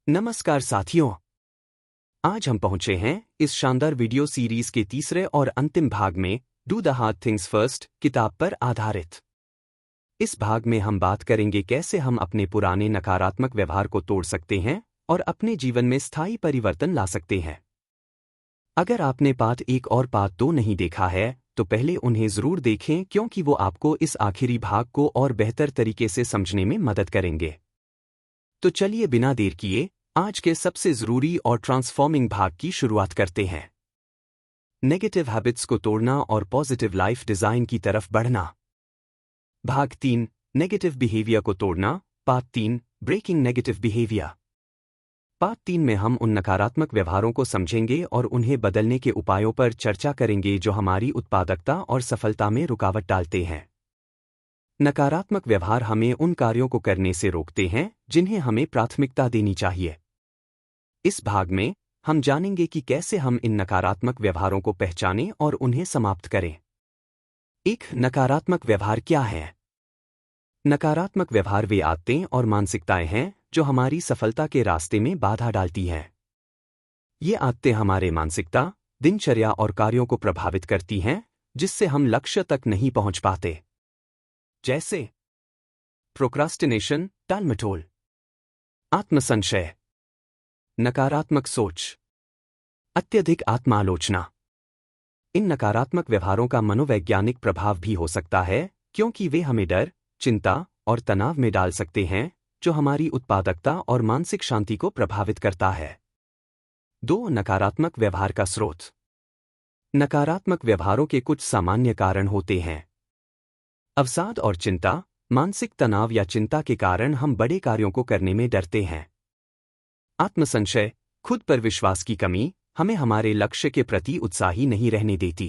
नमस्कार साथियों, आज हम पहुंचे हैं इस शानदार वीडियो सीरीज के तीसरे और अंतिम भाग में do the hard things first किताब पर आधारित। इस भाग में हम बात करेंगे कैसे हम अपने पुराने नकारात्मक व्यवहार को तोड़ सकते हैं और अपने जीवन में स्थायी परिवर्तन ला सकते हैं। अगर आपने पार्ट 1 और पार्ट 2 नहीं देखा है तो पहले उन्हें जरूर देखें क्योंकि वो आपको इस आखिरी भाग को और बेहतर तरीके से समझने में मदद करेंगे। तो चलिए बिना देर किए आज के सबसे जरूरी और ट्रांसफॉर्मिंग भाग की शुरुआत करते हैं। नेगेटिव हैबिट्स को तोड़ना और पॉजिटिव लाइफ डिजाइन की तरफ बढ़ना। भाग 3, नेगेटिव बिहेवियर को तोड़ना। Part 3, breaking negative behaviour. Part 3 में हम उन नकारात्मक व्यवहारों को समझेंगे और उन्हें बदलने के उपायों पर चर्चा करेंगे जो हमारी उत्पादकता और सफलता में रुकावट डालते हैं। नकारात्मक व्यवहार हमें उन कार्यों को करने से रोकते हैं जिन्हें हमें प्राथमिकता देनी चाहिए। इस भाग में हम जानेंगे कि कैसे हम इन नकारात्मक व्यवहारों को पहचानें और उन्हें समाप्त करें। एक नकारात्मक व्यवहार क्या है? नकारात्मक व्यवहार वे आदतें और मानसिकताएं हैं जो हमारी सफलता के रास्ते में बाधा डालती हैं। ये आदतें हमारे मानसिकता, दिनचर्या और कार्यों को प्रभावित करती हैं जिससे हम लक्ष्य तक नहीं पहुंच पाते। जैसे प्रोक्रास्टिनेशन, टालमटोल, आत्मसंशय, नकारात्मक सोच, अत्यधिक आत्मालोचना। इन नकारात्मक व्यवहारों का मनोवैज्ञानिक प्रभाव भी हो सकता है क्योंकि वे हमें डर, चिंता और तनाव में डाल सकते हैं जो हमारी उत्पादकता और मानसिक शांति को प्रभावित करता है। 2 नकारात्मक व्यवहार का स्रोत। नकारात्मक व्यवहारों के कुछ सामान्य कारण होते हैं। अवसाद और चिंता। मानसिक तनाव या चिंता के कारण हम बड़े कार्यों को करने में डरते हैं। आत्मसंशय, खुद पर विश्वास की कमी हमें हमारे लक्ष्य के प्रति उत्साही नहीं रहने देती।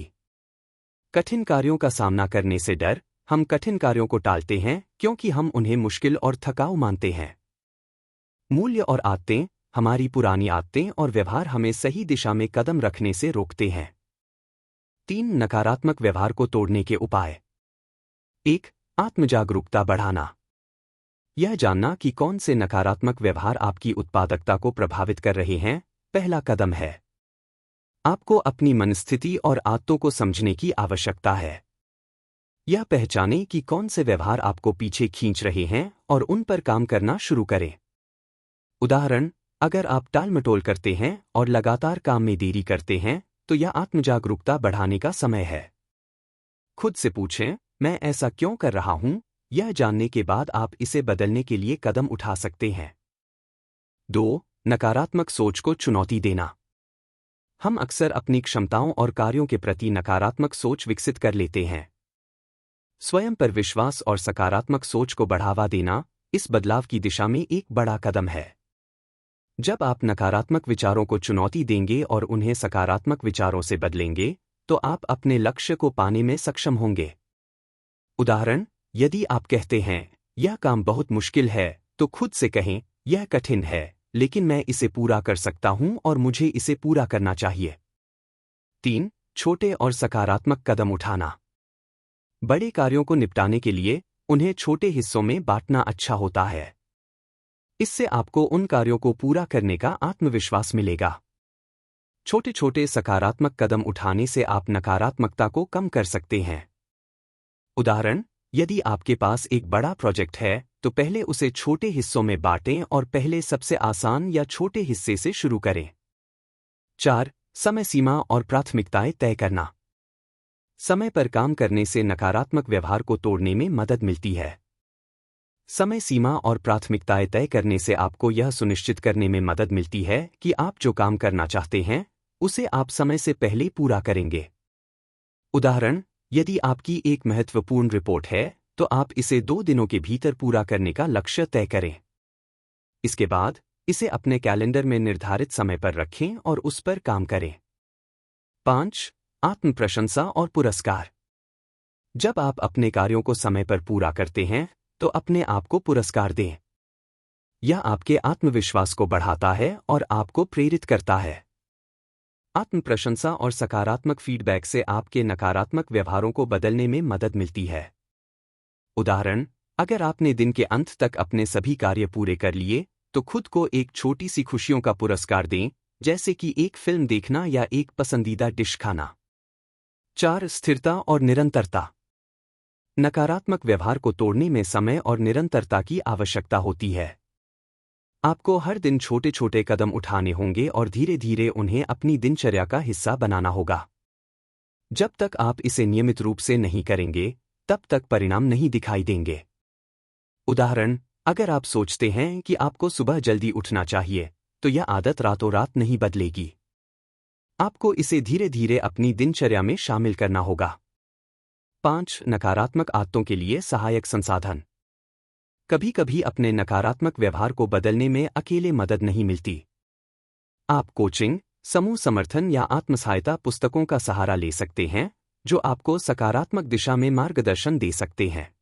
कठिन कार्यों का सामना करने से डर, हम कठिन कार्यों को टालते हैं क्योंकि हम उन्हें मुश्किल और थकाऊ मानते हैं। मूल्य और आदतें, हमारी पुरानी आदतें और व्यवहार हमें सही दिशा में कदम रखने से रोकते हैं। 3 नकारात्मक व्यवहार को तोड़ने के उपाय। 1. आत्मजागरूकता बढ़ाना। यह जानना कि कौन से नकारात्मक व्यवहार आपकी उत्पादकता को प्रभावित कर रहे हैं, पहला कदम है। आपको अपनी मनस्थिति और आदतों को समझने की आवश्यकता है। यह पहचानें कि कौन से व्यवहार आपको पीछे खींच रहे हैं और उन पर काम करना शुरू करें। उदाहरण, अगर आप टालमटोल करते हैं और लगातार काम में देरी करते हैं तो यह आत्मजागरूकता बढ़ाने का समय है। खुद से पूछें, मैं ऐसा क्यों कर रहा हूं? यह जानने के बाद आप इसे बदलने के लिए कदम उठा सकते हैं। 2. नकारात्मक सोच को चुनौती देना। हम अक्सर अपनी क्षमताओं और कार्यों के प्रति नकारात्मक सोच विकसित कर लेते हैं। स्वयं पर विश्वास और सकारात्मक सोच को बढ़ावा देना इस बदलाव की दिशा में एक बड़ा कदम है। जब आप नकारात्मक विचारों को चुनौती देंगे और उन्हें सकारात्मक विचारों से बदलेंगे तो आप अपने लक्ष्य को पाने में सक्षम होंगे। उदाहरण, यदि आप कहते हैं यह काम बहुत मुश्किल है तो खुद से कहें यह कठिन है लेकिन मैं इसे पूरा कर सकता हूं और मुझे इसे पूरा करना चाहिए। 3. छोटे और सकारात्मक कदम उठाना। बड़े कार्यों को निपटाने के लिए उन्हें छोटे हिस्सों में बांटना अच्छा होता है। इससे आपको उन कार्यों को पूरा करने का आत्मविश्वास मिलेगा। छोटे छोटे सकारात्मक कदम उठाने से आप नकारात्मकता को कम कर सकते हैं। उदाहरण, यदि आपके पास एक बड़ा प्रोजेक्ट है तो पहले उसे छोटे हिस्सों में बांटें और पहले सबसे आसान या छोटे हिस्से से शुरू करें। 4. समय सीमा और प्राथमिकताएं तय करना। समय पर काम करने से नकारात्मक व्यवहार को तोड़ने में मदद मिलती है। समय सीमा और प्राथमिकताएं तय करने से आपको यह सुनिश्चित करने में मदद मिलती है कि आप जो काम करना चाहते हैं उसे आप समय से पहले पूरा करेंगे। उदाहरण, यदि आपकी एक महत्वपूर्ण रिपोर्ट है तो आप इसे 2 दिनों के भीतर पूरा करने का लक्ष्य तय करें। इसके बाद इसे अपने कैलेंडर में निर्धारित समय पर रखें और उस पर काम करें। 5. आत्मप्रशंसा और पुरस्कार। जब आप अपने कार्यों को समय पर पूरा करते हैं तो अपने आप को पुरस्कार दें। यह आपके आत्मविश्वास को बढ़ाता है और आपको प्रेरित करता है। आत्मप्रशंसा और सकारात्मक फीडबैक से आपके नकारात्मक व्यवहारों को बदलने में मदद मिलती है। उदाहरण, अगर आपने दिन के अंत तक अपने सभी कार्य पूरे कर लिए तो खुद को एक छोटी सी खुशियों का पुरस्कार दें, जैसे कि एक फिल्म देखना या एक पसंदीदा डिश खाना। 4. स्थिरता और निरंतरता। नकारात्मक व्यवहार को तोड़ने में समय और निरंतरता की आवश्यकता होती है। आपको हर दिन छोटे छोटे कदम उठाने होंगे और धीरे धीरे उन्हें अपनी दिनचर्या का हिस्सा बनाना होगा। जब तक आप इसे नियमित रूप से नहीं करेंगे, तब तक परिणाम नहीं दिखाई देंगे। उदाहरण, अगर आप सोचते हैं कि आपको सुबह जल्दी उठना चाहिए, तो यह आदत रातों रात नहीं बदलेगी। आपको इसे धीरे धीरे अपनी दिनचर्या में शामिल करना होगा। 5. नकारात्मक आदतों के लिए सहायक संसाधन। कभी कभी अपने नकारात्मक व्यवहार को बदलने में अकेले मदद नहीं मिलती। आप कोचिंग, समूह समर्थन या आत्मसहायता पुस्तकों का सहारा ले सकते हैं, जो आपको सकारात्मक दिशा में मार्गदर्शन दे सकते हैं।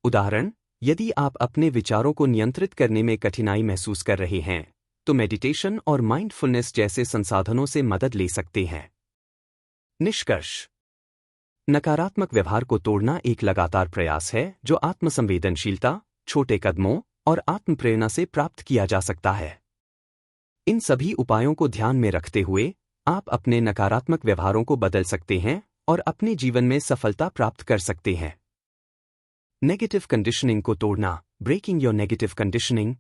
उदाहरण, यदि आप अपने विचारों को नियंत्रित करने में कठिनाई महसूस कर रहे हैं, तो मेडिटेशन और माइंडफुलनेस जैसे संसाधनों से मदद ले सकते हैं। निष्कर्ष। नकारात्मक व्यवहार को तोड़ना एक लगातार प्रयास है जो आत्मसंवेदनशीलता, छोटे कदमों और आत्मप्रेरणा से प्राप्त किया जा सकता है। इन सभी उपायों को ध्यान में रखते हुए आप अपने नकारात्मक व्यवहारों को बदल सकते हैं और अपने जीवन में सफलता प्राप्त कर सकते हैं। नेगेटिव कंडीशनिंग को तोड़ना, breaking your negative conditioning.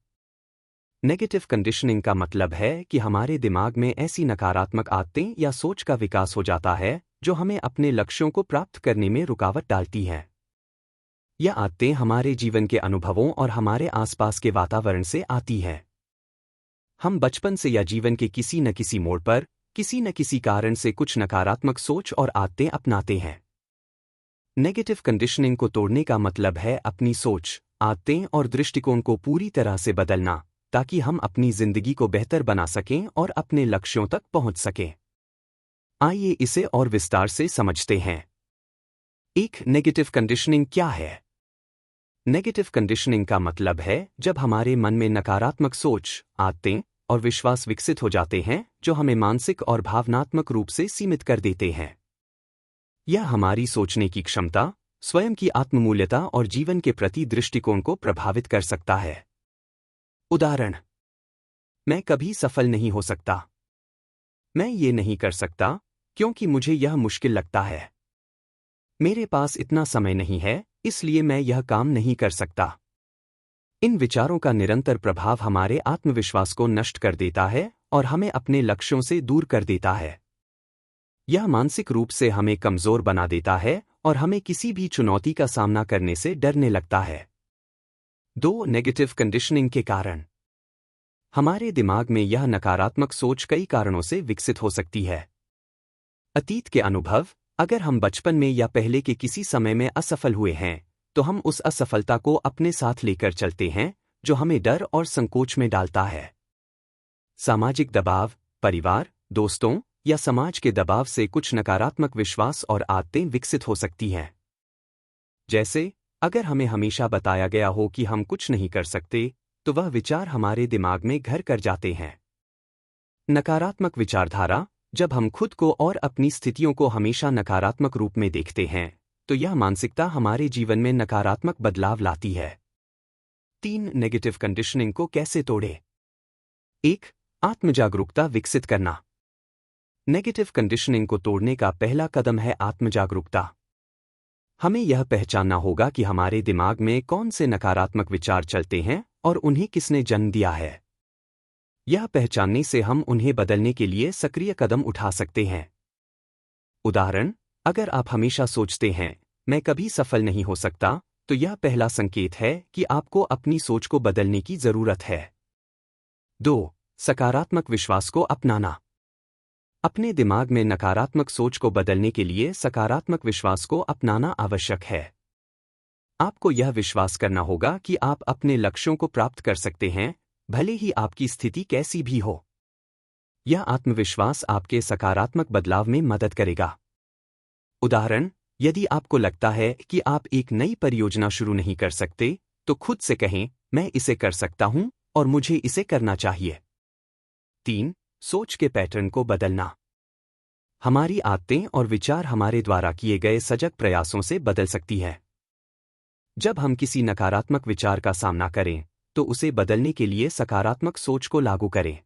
Negative conditioning का मतलब है कि हमारे दिमाग में ऐसी नकारात्मक आदतें या सोच का विकास हो जाता है जो हमें अपने लक्ष्यों को प्राप्त करने में रुकावट डालती हैं। यह आदतें हमारे जीवन के अनुभवों और हमारे आसपास के वातावरण से आती हैं। हम बचपन से या जीवन के किसी न किसी मोड़ पर किसी न किसी कारण से कुछ नकारात्मक सोच और आदतें अपनाते हैं। नेगेटिव कंडीशनिंग को तोड़ने का मतलब है अपनी सोच, आदतें और दृष्टिकोण को पूरी तरह से बदलना, ताकि हम अपनी जिंदगी को बेहतर बना सकें और अपने लक्ष्यों तक पहुंच सकें। आइए इसे और विस्तार से समझते हैं। एक नेगेटिव कंडीशनिंग क्या है? नेगेटिव कंडीशनिंग का मतलब है जब हमारे मन में नकारात्मक सोच, आदतें और विश्वास विकसित हो जाते हैं जो हमें मानसिक और भावनात्मक रूप से सीमित कर देते हैं। यह हमारी सोचने की क्षमता, स्वयं की आत्ममूल्यता और जीवन के प्रति दृष्टिकोण को प्रभावित कर सकता है। उदाहरण, मैं कभी सफल नहीं हो सकता। मैं ये नहीं कर सकता क्योंकि मुझे यह मुश्किल लगता है। मेरे पास इतना समय नहीं है, इसलिए मैं यह काम नहीं कर सकता। इन विचारों का निरंतर प्रभाव हमारे आत्मविश्वास को नष्ट कर देता है और हमें अपने लक्ष्यों से दूर कर देता है। यह मानसिक रूप से हमें कमजोर बना देता है और हमें किसी भी चुनौती का सामना करने से डरने लगता है। 2. नेगेटिव कंडीशनिंग के कारण। हमारे दिमाग में यह नकारात्मक सोच कई कारणों से विकसित हो सकती है। अतीत के अनुभव, अगर हम बचपन में या पहले के किसी समय में असफल हुए हैं, तो हम उस असफलता को अपने साथ लेकर चलते हैं, जो हमें डर और संकोच में डालता है। सामाजिक दबाव, परिवार, दोस्तों या समाज के दबाव से कुछ नकारात्मक विश्वास और आदतें विकसित हो सकती हैं। जैसे, अगर हमें हमेशा बताया गया हो कि हम कुछ नहीं कर सकते, तो वह विचार हमारे दिमाग में घर कर जाते हैं। नकारात्मक विचारधारा, जब हम खुद को और अपनी स्थितियों को हमेशा नकारात्मक रूप में देखते हैं, तो यह मानसिकता हमारे जीवन में नकारात्मक बदलाव लाती है। 3. नेगेटिव कंडीशनिंग को कैसे तोड़ें? 1. आत्मजागरूकता विकसित करना। नेगेटिव कंडीशनिंग को तोड़ने का पहला कदम है आत्मजागरूकता। हमें यह पहचानना होगा कि हमारे दिमाग में कौन से नकारात्मक विचार चलते हैं और उन्हें किसने जन्म दिया है। यह पहचानने से हम उन्हें बदलने के लिए सक्रिय कदम उठा सकते हैं। उदाहरण, अगर आप हमेशा सोचते हैं, मैं कभी सफल नहीं हो सकता, तो यह पहला संकेत है कि आपको अपनी सोच को बदलने की जरूरत है। 2. सकारात्मक विश्वास को अपनाना। अपने दिमाग में नकारात्मक सोच को बदलने के लिए सकारात्मक विश्वास को अपनाना आवश्यक है। आपको यह विश्वास करना होगा कि आप अपने लक्ष्यों को प्राप्त कर सकते हैं, भले ही आपकी स्थिति कैसी भी हो। यह आत्मविश्वास आपके सकारात्मक बदलाव में मदद करेगा। उदाहरण, यदि आपको लगता है कि आप एक नई परियोजना शुरू नहीं कर सकते, तो खुद से कहें, मैं इसे कर सकता हूं और मुझे इसे करना चाहिए। 3. सोच के पैटर्न को बदलना। हमारी आदतें और विचार हमारे द्वारा किए गए सजग प्रयासों से बदल सकती है। जब हम किसी नकारात्मक विचार का सामना करें, तो उसे बदलने के लिए सकारात्मक सोच को लागू करें।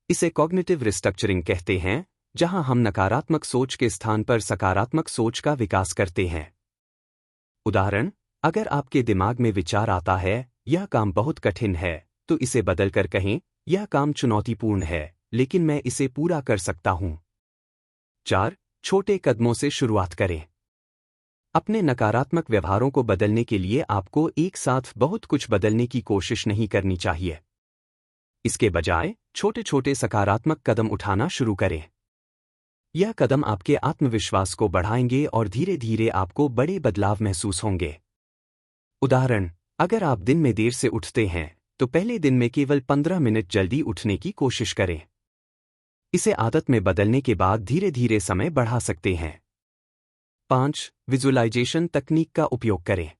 इसे कॉग्निटिव रिस्ट्रक्चरिंग कहते हैं, जहां हम नकारात्मक सोच के स्थान पर सकारात्मक सोच का विकास करते हैं। उदाहरण, अगर आपके दिमाग में विचार आता है, यह काम बहुत कठिन है, तो इसे बदलकर कहें, यह काम चुनौतीपूर्ण है, लेकिन मैं इसे पूरा कर सकता हूं। 4. छोटे कदमों से शुरुआत करें। अपने नकारात्मक व्यवहारों को बदलने के लिए आपको एक साथ बहुत कुछ बदलने की कोशिश नहीं करनी चाहिए। इसके बजाय छोटे छोटे सकारात्मक कदम उठाना शुरू करें। यह कदम आपके आत्मविश्वास को बढ़ाएंगे और धीरे धीरे आपको बड़े बदलाव महसूस होंगे। उदाहरण, अगर आप दिन में देर से उठते हैं, तो पहले दिन में केवल 15 मिनट जल्दी उठने की कोशिश करें। इसे आदत में बदलने के बाद धीरे धीरे समय बढ़ा सकते हैं। 5. विजुअलाइजेशन तकनीक का उपयोग करें।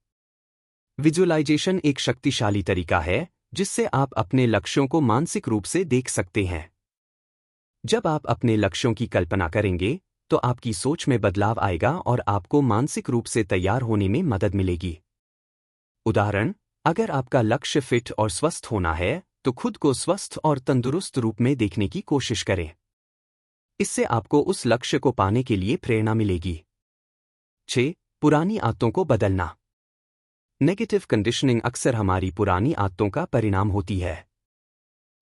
विजुअलाइजेशन एक शक्तिशाली तरीका है जिससे आप अपने लक्ष्यों को मानसिक रूप से देख सकते हैं। जब आप अपने लक्ष्यों की कल्पना करेंगे, तो आपकी सोच में बदलाव आएगा और आपको मानसिक रूप से तैयार होने में मदद मिलेगी। उदाहरण, अगर आपका लक्ष्य फिट और स्वस्थ होना है, तो खुद को स्वस्थ और तंदुरुस्त रूप में देखने की कोशिश करें। इससे आपको उस लक्ष्य को पाने के लिए प्रेरणा मिलेगी। 6. पुरानी आदतों को बदलना। नेगेटिव कंडीशनिंग अक्सर हमारी पुरानी आदतों का परिणाम होती है।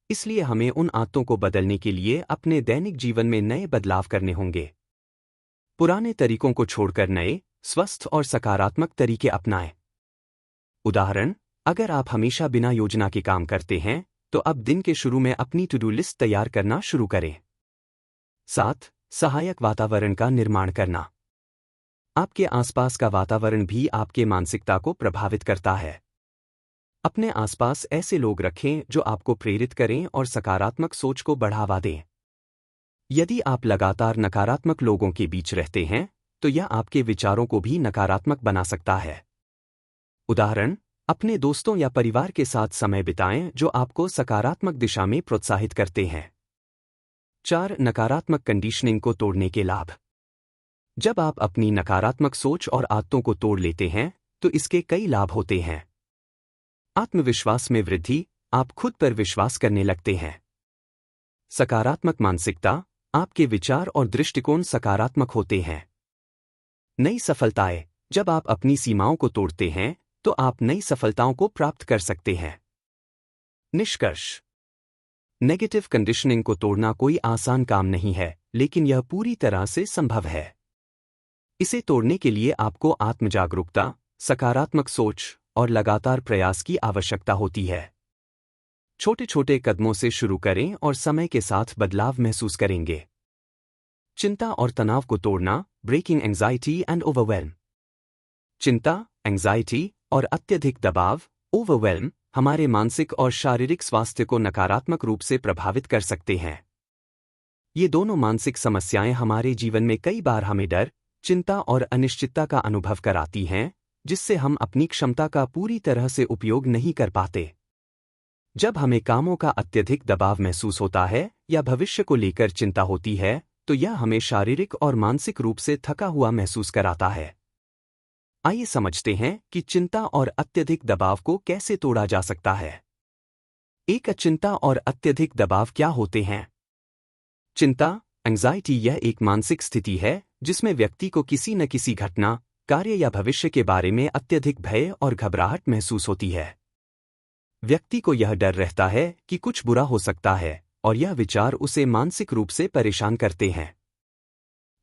इसलिए हमें उन आदतों को बदलने के लिए अपने दैनिक जीवन में नए बदलाव करने होंगे। पुराने तरीकों को छोड़कर नए, स्वस्थ और सकारात्मक तरीके अपनाएं। उदाहरण, अगर आप हमेशा बिना योजना के काम करते हैं, तो अब दिन के शुरू में अपनी टू डू लिस्ट तैयार करना शुरू करें। 7. सहायक वातावरण का निर्माण करना। आपके आसपास का वातावरण भी आपके मानसिकता को प्रभावित करता है। अपने आसपास ऐसे लोग रखें जो आपको प्रेरित करें और सकारात्मक सोच को बढ़ावा दें। यदि आप लगातार नकारात्मक लोगों के बीच रहते हैं, तो यह आपके विचारों को भी नकारात्मक बना सकता है। उदाहरण, अपने दोस्तों या परिवार के साथ समय बिताएं जो आपको सकारात्मक दिशा में प्रोत्साहित करते हैं। 4. नकारात्मक कंडीशनिंग को तोड़ने के लाभ। जब आप अपनी नकारात्मक सोच और आदतों को तोड़ लेते हैं, तो इसके कई लाभ होते हैं। आत्मविश्वास में वृद्धि, आप खुद पर विश्वास करने लगते हैं। सकारात्मक मानसिकता, आपके विचार और दृष्टिकोण सकारात्मक होते हैं। नई सफलताएं, जब आप अपनी सीमाओं को तोड़ते हैं, तो आप नई सफलताओं को प्राप्त कर सकते हैं। निष्कर्ष, नेगेटिव कंडीशनिंग को तोड़ना कोई आसान काम नहीं है, लेकिन यह पूरी तरह से संभव है। इसे तोड़ने के लिए आपको आत्मजागरूकता, सकारात्मक सोच और लगातार प्रयास की आवश्यकता होती है। छोटे छोटे कदमों से शुरू करें और समय के साथ बदलाव महसूस करेंगे। चिंता और तनाव को तोड़ना, ब्रेकिंग एंजाइटी एंड ओवरवेल्म। चिंता, एंजाइटी और अत्यधिक दबाव, ओवरवेल्म, हमारे मानसिक और शारीरिक स्वास्थ्य को नकारात्मक रूप से प्रभावित कर सकते हैं। ये दोनों मानसिक समस्याएं हमारे जीवन में कई बार हमें डर, चिंता और अनिश्चितता का अनुभव कराती हैं, जिससे हम अपनी क्षमता का पूरी तरह से उपयोग नहीं कर पाते। जब हमें कामों का अत्यधिक दबाव महसूस होता है या भविष्य को लेकर चिंता होती है, तो यह हमें शारीरिक और मानसिक रूप से थका हुआ महसूस कराता है। आइए समझते हैं कि चिंता और अत्यधिक दबाव को कैसे तोड़ा जा सकता है। एक चिंता और अत्यधिक दबाव क्या होते हैं? चिंता, एंजाइटी, यह एक मानसिक स्थिति है जिसमें व्यक्ति को किसी न किसी घटना, कार्य या भविष्य के बारे में अत्यधिक भय और घबराहट महसूस होती है। व्यक्ति को यह डर रहता है कि कुछ बुरा हो सकता है, और यह विचार उसे मानसिक रूप से परेशान करते हैं।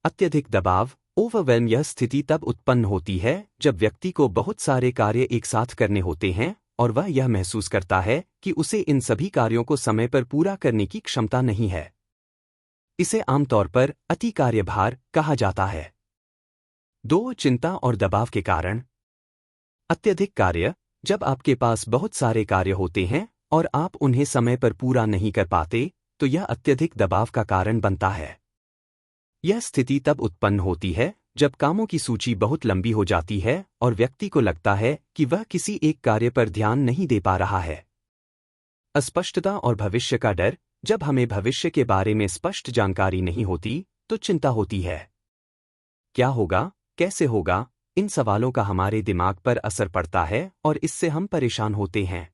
अत्यधिक दबाव, ओवरवेल्म, यह स्थिति तब उत्पन्न होती है जब व्यक्ति को बहुत सारे कार्य एक साथ करने होते हैं और वह यह महसूस करता है कि उसे इन सभी कार्यों को समय पर पूरा करने की क्षमता नहीं है। इसे आमतौर पर अति कार्यभार कहा जाता है। 2. चिंता और दबाव के कारण। अत्यधिक कार्य, जब आपके पास बहुत सारे कार्य होते हैं और आप उन्हें समय पर पूरा नहीं कर पाते, तो यह अत्यधिक दबाव का कारण बनता है। यह स्थिति तब उत्पन्न होती है जब कामों की सूची बहुत लंबी हो जाती है और व्यक्ति को लगता है कि वह किसी एक कार्य पर ध्यान नहीं दे पा रहा है। अस्पष्टता और भविष्य का डर, जब हमें भविष्य के बारे में स्पष्ट जानकारी नहीं होती, तो चिंता होती है। क्या होगा, कैसे होगा, इन सवालों का हमारे दिमाग पर असर पड़ता है और इससे हम परेशान होते हैं।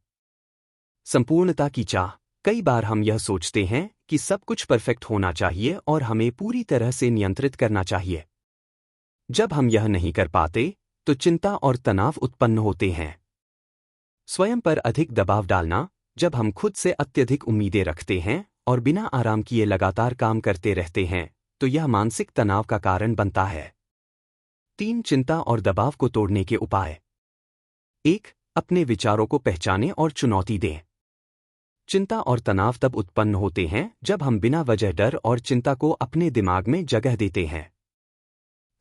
संपूर्णता की चाह। कई बार हम यह सोचते हैं कि सब कुछ परफेक्ट होना चाहिए और हमें पूरी तरह से नियंत्रित करना चाहिए। जब हम यह नहीं कर पाते, तो चिंता और तनाव उत्पन्न होते हैं। स्वयं पर अधिक दबाव डालना। जब हम खुद से अत्यधिक उम्मीदें रखते हैं और बिना आराम किए लगातार काम करते रहते हैं, तो यह मानसिक तनाव का कारण बनता है। 3 चिंता और दबाव को तोड़ने के उपाय। 1. अपने विचारों को पहचानें और चुनौती दें। चिंता और तनाव तब उत्पन्न होते हैं जब हम बिना वजह डर और चिंता को अपने दिमाग में जगह देते हैं।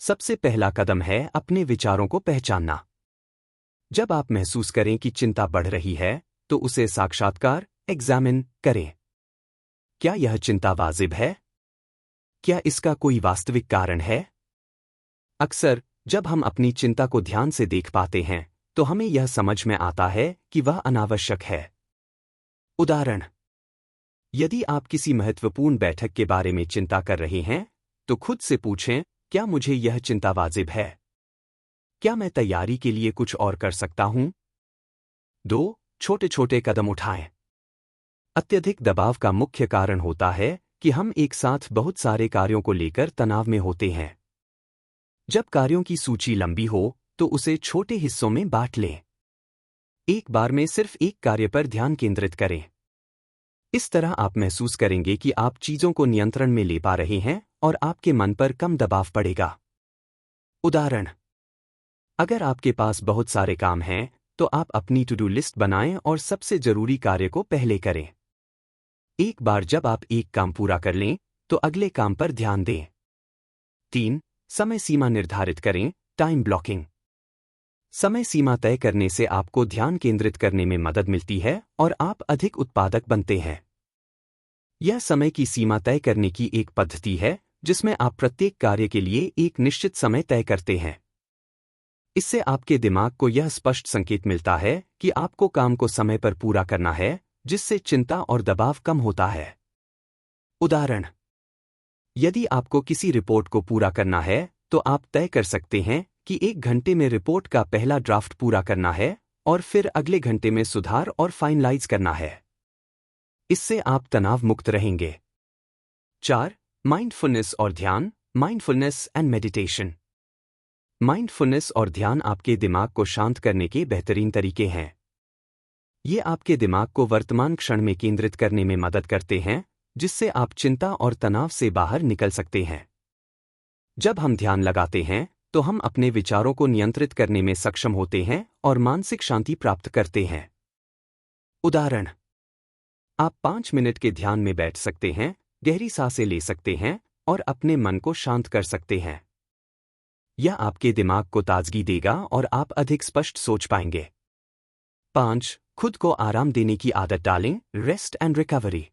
सबसे पहला कदम है अपने विचारों को पहचानना। जब आप महसूस करें कि चिंता बढ़ रही है, तो उसे साक्षात्कार एग्जामिन करें। क्या यह चिंता वाजिब है? क्या इसका कोई वास्तविक कारण है? अक्सर जब हम अपनी चिंता को ध्यान से देख पाते हैं, तो हमें यह समझ में आता है कि वह अनावश्यक है। उदाहरण: यदि आप किसी महत्वपूर्ण बैठक के बारे में चिंता कर रहे हैं, तो खुद से पूछें, क्या मुझे यह चिंता वाजिब है? क्या मैं तैयारी के लिए कुछ और कर सकता हूं? 2. छोटे छोटे कदम उठाएं। अत्यधिक दबाव का मुख्य कारण होता है कि हम एक साथ बहुत सारे कार्यों को लेकर तनाव में होते हैं। जब कार्यों की सूची लंबी हो, तो उसे छोटे हिस्सों में बांट लें। एक बार में सिर्फ एक कार्य पर ध्यान केंद्रित करें। इस तरह आप महसूस करेंगे कि आप चीजों को नियंत्रण में ले पा रहे हैं और आपके मन पर कम दबाव पड़ेगा। उदाहरण: अगर आपके पास बहुत सारे काम हैं, तो आप अपनी टू डू लिस्ट बनाएं और सबसे जरूरी कार्य को पहले करें। एक बार जब आप एक काम पूरा कर लें, तो अगले काम पर ध्यान दें। 3. समय सीमा निर्धारित करें, टाइम ब्लॉकिंग। समय सीमा तय करने से आपको ध्यान केंद्रित करने में मदद मिलती है और आप अधिक उत्पादक बनते हैं। यह समय की सीमा तय करने की एक पद्धति है जिसमें आप प्रत्येक कार्य के लिए एक निश्चित समय तय करते हैं। इससे आपके दिमाग को यह स्पष्ट संकेत मिलता है कि आपको काम को समय पर पूरा करना है, जिससे चिंता और दबाव कम होता है। उदाहरण: यदि आपको किसी रिपोर्ट को पूरा करना है, तो आप तय कर सकते हैं कि 1 घंटे में रिपोर्ट का पहला ड्राफ्ट पूरा करना है और फिर अगले घंटे में सुधार और फाइनलाइज करना है। इससे आप तनाव मुक्त रहेंगे। 4. माइंडफुलनेस और ध्यान, माइंडफुलनेस एंड मेडिटेशन। माइंडफुलनेस और ध्यान आपके दिमाग को शांत करने के बेहतरीन तरीके हैं। ये आपके दिमाग को वर्तमान क्षण में केंद्रित करने में मदद करते हैं, जिससे आप चिंता और तनाव से बाहर निकल सकते हैं। जब हम ध्यान लगाते हैं, तो हम अपने विचारों को नियंत्रित करने में सक्षम होते हैं और मानसिक शांति प्राप्त करते हैं। उदाहरण: आप 5 मिनट के ध्यान में बैठ सकते हैं, गहरी सांसें ले सकते हैं और अपने मन को शांत कर सकते हैं। यह आपके दिमाग को ताजगी देगा और आप अधिक स्पष्ट सोच पाएंगे। 5. खुद को आराम देने की आदत डालें, रेस्ट एंड रिकवरी।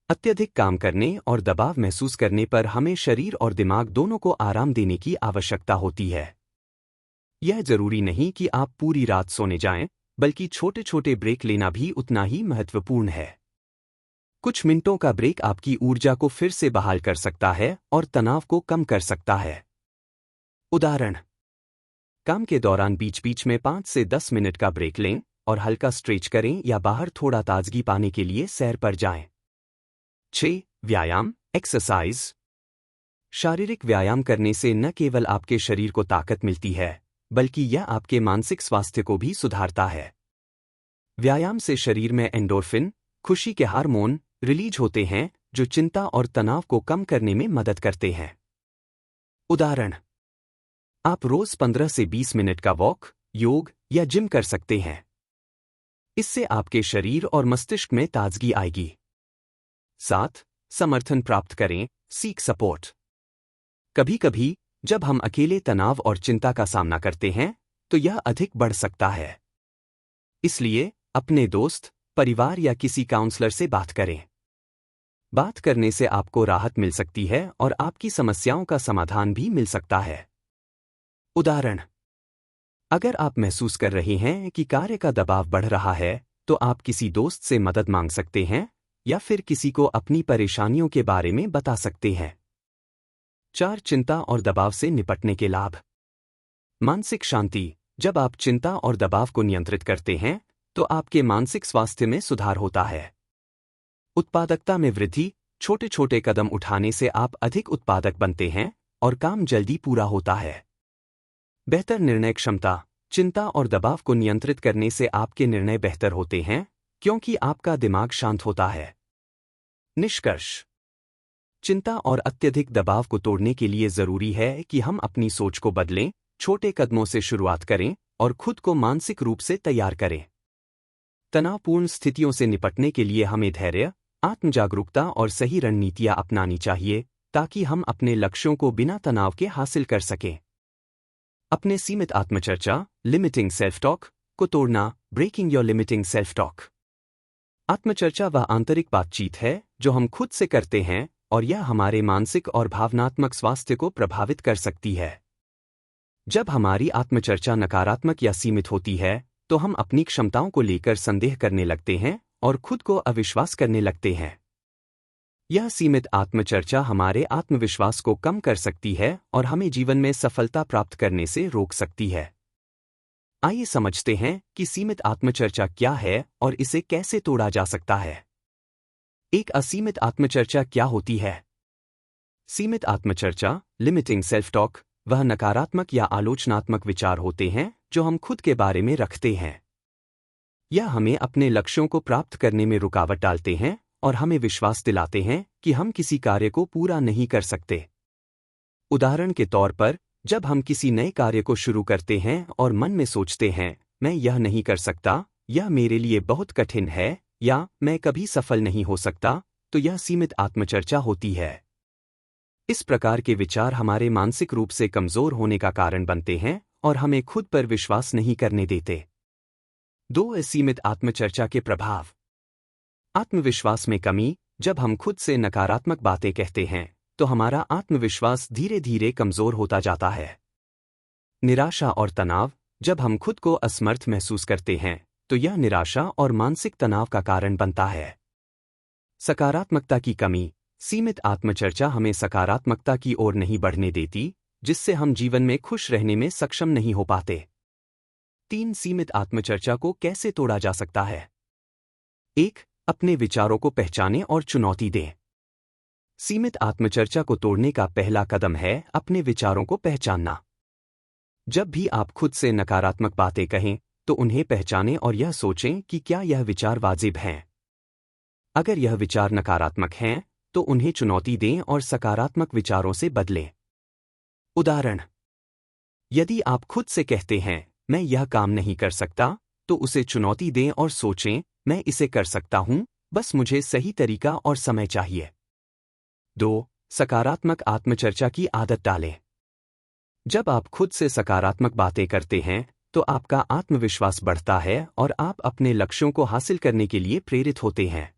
अत्यधिक काम करने और दबाव महसूस करने पर हमें शरीर और दिमाग दोनों को आराम देने की आवश्यकता होती है। यह जरूरी नहीं कि आप पूरी रात सोने जाएं, बल्कि छोटे छोटे ब्रेक लेना भी उतना ही महत्वपूर्ण है। कुछ मिनटों का ब्रेक आपकी ऊर्जा को फिर से बहाल कर सकता है और तनाव को कम कर सकता है। उदाहरण: काम के दौरान बीच बीच में 5 से 10 मिनट का ब्रेक लें और हल्का स्ट्रेच करें या बाहर थोड़ा ताजगी पाने के लिए सैर पर जाएं। 6. व्यायाम, एक्सरसाइज। शारीरिक व्यायाम करने से न केवल आपके शरीर को ताकत मिलती है, बल्कि यह आपके मानसिक स्वास्थ्य को भी सुधारता है। व्यायाम से शरीर में एंडोर्फिन, खुशी के हार्मोन रिलीज होते हैं, जो चिंता और तनाव को कम करने में मदद करते हैं। उदाहरण: आप रोज 15 से 20 मिनट का वॉक, योग या जिम कर सकते हैं। इससे आपके शरीर और मस्तिष्क में ताजगी आएगी। 7. समर्थन प्राप्त करें, सीक सपोर्ट। कभी कभी जब हम अकेले तनाव और चिंता का सामना करते हैं, तो यह अधिक बढ़ सकता है। इसलिए अपने दोस्त, परिवार या किसी काउंसलर से बात करें। बात करने से आपको राहत मिल सकती है और आपकी समस्याओं का समाधान भी मिल सकता है। उदाहरण: अगर आप महसूस कर रहे हैं कि कार्य का दबाव बढ़ रहा है, तो आप किसी दोस्त से मदद मांग सकते हैं या फिर किसी को अपनी परेशानियों के बारे में बता सकते हैं। 4. चिंता और दबाव से निपटने के लाभ। मानसिक शांति। जब आप चिंता और दबाव को नियंत्रित करते हैं, तो आपके मानसिक स्वास्थ्य में सुधार होता है। उत्पादकता में वृद्धि। छोटे छोटे कदम उठाने से आप अधिक उत्पादक बनते हैं और काम जल्दी पूरा होता है। बेहतर निर्णय क्षमता। चिंता और दबाव को नियंत्रित करने से आपके निर्णय बेहतर होते हैं क्योंकि आपका दिमाग शांत होता है। निष्कर्ष। चिंता और अत्यधिक दबाव को तोड़ने के लिए जरूरी है कि हम अपनी सोच को बदलें, छोटे कदमों से शुरुआत करें और खुद को मानसिक रूप से तैयार करें। तनावपूर्ण स्थितियों से निपटने के लिए हमें धैर्य, आत्मजागरूकता और सही रणनीतियां अपनानी चाहिए ताकि हम अपने लक्ष्यों को बिना तनाव के हासिल कर सकें। अपने सीमित आत्मचर्चा लिमिटिंग सेल्फ टॉक को तोड़ना। Breaking your limiting self talk. आत्मचर्चा वह आंतरिक बातचीत है जो हम खुद से करते हैं और यह हमारे मानसिक और भावनात्मक स्वास्थ्य को प्रभावित कर सकती है। जब हमारी आत्मचर्चा नकारात्मक या सीमित होती है तो हम अपनी क्षमताओं को लेकर संदेह करने लगते हैं और खुद को अविश्वास करने लगते हैं। यह सीमित आत्मचर्चा हमारे आत्मविश्वास को कम कर सकती है और हमें जीवन में सफलता प्राप्त करने से रोक सकती है। आइए समझते हैं कि सीमित आत्मचर्चा क्या है और इसे कैसे तोड़ा जा सकता है। एक असीमित आत्मचर्चा क्या होती है? सीमित आत्मचर्चा लिमिटिंग सेल्फ टॉक वह नकारात्मक या आलोचनात्मक विचार होते हैं जो हम खुद के बारे में रखते हैं। यह हमें अपने लक्ष्यों को प्राप्त करने में रुकावट डालते हैं और हमें विश्वास दिलाते हैं कि हम किसी कार्य को पूरा नहीं कर सकते। उदाहरण के तौर पर, जब हम किसी नए कार्य को शुरू करते हैं और मन में सोचते हैं, मैं यह नहीं कर सकता, यह मेरे लिए बहुत कठिन है, या मैं कभी सफल नहीं हो सकता, तो यह सीमित आत्मचर्चा होती है। इस प्रकार के विचार हमारे मानसिक रूप से कमजोर होने का कारण बनते हैं और हमें खुद पर विश्वास नहीं करने देते। 2. असीमित आत्मचर्चा के प्रभाव। आत्मविश्वास में कमी। जब हम खुद से नकारात्मक बातें कहते हैं तो हमारा आत्मविश्वास धीरे धीरे कमजोर होता जाता है। निराशा और तनाव। जब हम खुद को असमर्थ महसूस करते हैं तो यह निराशा और मानसिक तनाव का कारण बनता है। सकारात्मकता की कमी। सीमित आत्मचर्चा हमें सकारात्मकता की ओर नहीं बढ़ने देती, जिससे हम जीवन में खुश रहने में सक्षम नहीं हो पाते। 3. सीमित आत्मचर्चा को कैसे तोड़ा जा सकता है? 1. अपने विचारों को पहचानें और चुनौती दें। सीमित आत्मचर्चा को तोड़ने का पहला कदम है अपने विचारों को पहचानना। जब भी आप खुद से नकारात्मक बातें कहें तो उन्हें पहचानें और यह सोचें कि क्या यह विचार वाजिब हैं। अगर यह विचार नकारात्मक हैं तो उन्हें चुनौती दें और सकारात्मक विचारों से बदलें। उदाहरण, यदि आप खुद से कहते हैं, मैं यह काम नहीं कर सकता, तो उसे चुनौती दें और सोचें, मैं इसे कर सकता हूं, बस मुझे सही तरीका और समय चाहिए। 2. सकारात्मक आत्मचर्चा की आदत डालें। जब आप खुद से सकारात्मक बातें करते हैं तो आपका आत्मविश्वास बढ़ता है और आप अपने लक्ष्यों को हासिल करने के लिए प्रेरित होते हैं।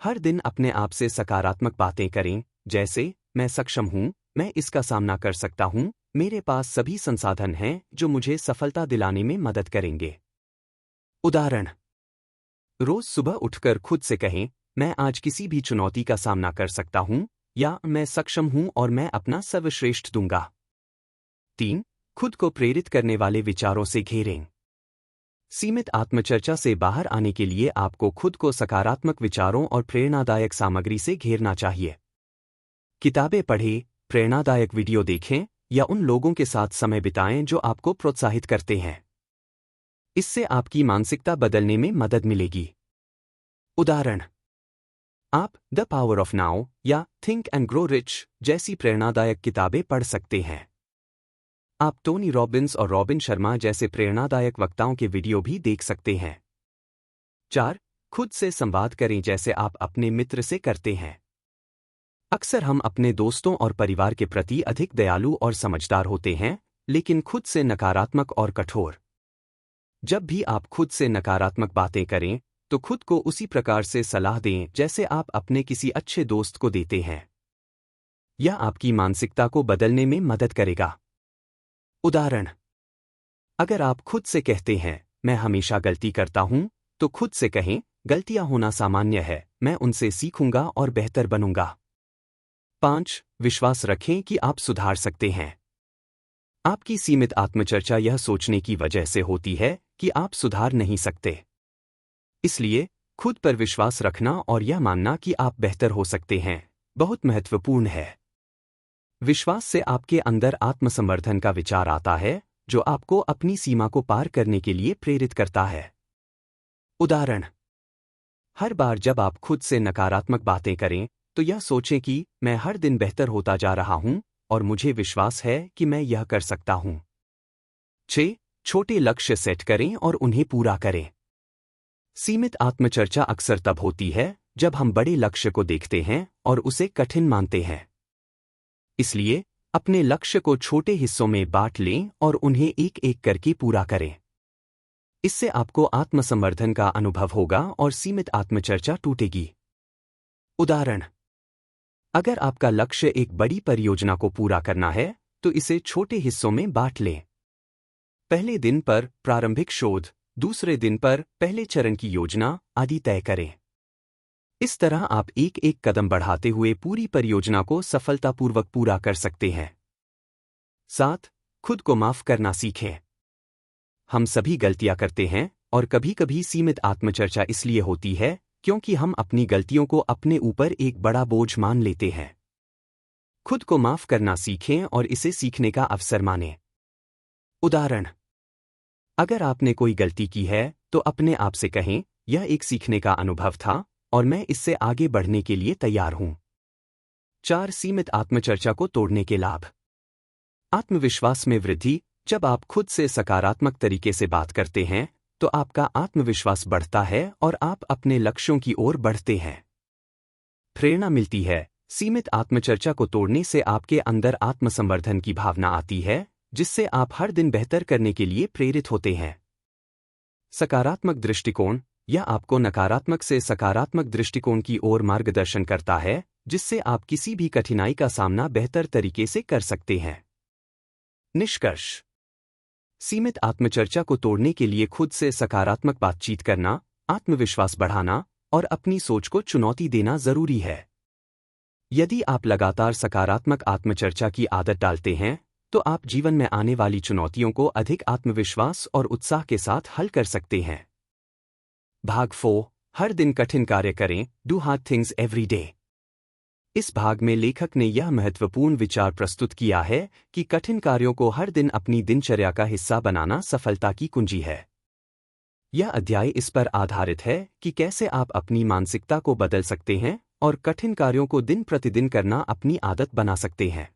हर दिन अपने आप से सकारात्मक बातें करें, जैसे, मैं सक्षम हूं, मैं इसका सामना कर सकता हूं, मेरे पास सभी संसाधन हैं जो मुझे सफलता दिलाने में मदद करेंगे। उदाहरण, रोज सुबह उठकर खुद से कहें, मैं आज किसी भी चुनौती का सामना कर सकता हूं, या मैं सक्षम हूं और मैं अपना सर्वश्रेष्ठ दूंगा। 3. खुद को प्रेरित करने वाले विचारों से घेरें। सीमित आत्मचर्चा से बाहर आने के लिए आपको खुद को सकारात्मक विचारों और प्रेरणादायक सामग्री से घेरना चाहिए। किताबें पढ़ें, प्रेरणादायक वीडियो देखें या उन लोगों के साथ समय बिताएं जो आपको प्रोत्साहित करते हैं। इससे आपकी मानसिकता बदलने में मदद मिलेगी। उदाहरण, आप द पावर ऑफ नाउ या थिंक एंड ग्रो रिच जैसी प्रेरणादायक किताबें पढ़ सकते हैं। आप टोनी रॉबिन्स और रॉबिन शर्मा जैसे प्रेरणादायक वक्ताओं के वीडियो भी देख सकते हैं। 4. खुद से संवाद करें जैसे आप अपने मित्र से करते हैं। अक्सर हम अपने दोस्तों और परिवार के प्रति अधिक दयालु और समझदार होते हैं, लेकिन खुद से नकारात्मक और कठोर। जब भी आप खुद से नकारात्मक बातें करें तो खुद को उसी प्रकार से सलाह दें जैसे आप अपने किसी अच्छे दोस्त को देते हैं। यह आपकी मानसिकता को बदलने में मदद करेगा। उदाहरण, अगर आप खुद से कहते हैं, मैं हमेशा गलती करता हूं, तो खुद से कहें, गलतियां होना सामान्य है, मैं उनसे सीखूंगा और बेहतर बनूंगा। 5. विश्वास रखें कि आप सुधार सकते हैं। आपकी सीमित आत्मचर्चा यह सोचने की वजह से होती है कि आप सुधार नहीं सकते। इसलिए खुद पर विश्वास रखना और यह मानना कि आप बेहतर हो सकते हैं बहुत महत्वपूर्ण है। विश्वास से आपके अंदर आत्मसमर्थन का विचार आता है जो आपको अपनी सीमा को पार करने के लिए प्रेरित करता है। उदाहरण, हर बार जब आप खुद से नकारात्मक बातें करें तो यह सोचें कि मैं हर दिन बेहतर होता जा रहा हूं और मुझे विश्वास है कि मैं यह कर सकता हूं। 6. छोटे लक्ष्य सेट करें और उन्हें पूरा करें। सीमित आत्मचर्चा अक्सर तब होती है जब हम बड़े लक्ष्य को देखते हैं और उसे कठिन मानते हैं। इसलिए अपने लक्ष्य को छोटे हिस्सों में बांट लें और उन्हें एक एक करके पूरा करें। इससे आपको आत्मसमर्थन का अनुभव होगा और सीमित आत्मचर्चा टूटेगी। उदाहरण, अगर आपका लक्ष्य एक बड़ी परियोजना को पूरा करना है तो इसे छोटे हिस्सों में बांट लें। पहले दिन पर प्रारंभिक शोध, दूसरे दिन पर पहले चरण की योजना आदि तय करें। इस तरह आप एक एक कदम बढ़ाते हुए पूरी परियोजना को सफलतापूर्वक पूरा कर सकते हैं। 7. खुद को माफ करना सीखें। हम सभी गलतियां करते हैं और कभी-कभी सीमित आत्मचर्चा इसलिए होती है क्योंकि हम अपनी गलतियों को अपने ऊपर एक बड़ा बोझ मान लेते हैं। खुद को माफ करना सीखें और इसे सीखने का अवसर मानें। उदाहरण, अगर आपने कोई गलती की है तो अपने आप से कहें, यह एक सीखने का अनुभव था और मैं इससे आगे बढ़ने के लिए तैयार हूं। 4. सीमित आत्मचर्चा को तोड़ने के लाभ। आत्मविश्वास में वृद्धि। जब आप खुद से सकारात्मक तरीके से बात करते हैं तो आपका आत्मविश्वास बढ़ता है और आप अपने लक्ष्यों की ओर बढ़ते हैं। प्रेरणा मिलती है। सीमित आत्मचर्चा को तोड़ने से आपके अंदर आत्मसंवर्धन की भावना आती है जिससे आप हर दिन बेहतर करने के लिए प्रेरित होते हैं। सकारात्मक दृष्टिकोण। यह आपको नकारात्मक से सकारात्मक दृष्टिकोण की ओर मार्गदर्शन करता है जिससे आप किसी भी कठिनाई का सामना बेहतर तरीके से कर सकते हैं। निष्कर्ष, सीमित आत्मचर्चा को तोड़ने के लिए खुद से सकारात्मक बातचीत करना, आत्मविश्वास बढ़ाना और अपनी सोच को चुनौती देना जरूरी है। यदि आप लगातार सकारात्मक आत्मचर्चा की आदत डालते हैं तो आप जीवन में आने वाली चुनौतियों को अधिक आत्मविश्वास और उत्साह के साथ हल कर सकते हैं। भाग 4, हर दिन कठिन कार्य करें, do hard things every day. इस भाग में लेखक ने यह महत्वपूर्ण विचार प्रस्तुत किया है कि कठिन कार्यों को हर दिन अपनी दिनचर्या का हिस्सा बनाना सफलता की कुंजी है। यह अध्याय इस पर आधारित है कि कैसे आप अपनी मानसिकता को बदल सकते हैं और कठिन कार्यों को दिन प्रतिदिन करना अपनी आदत बना सकते हैं।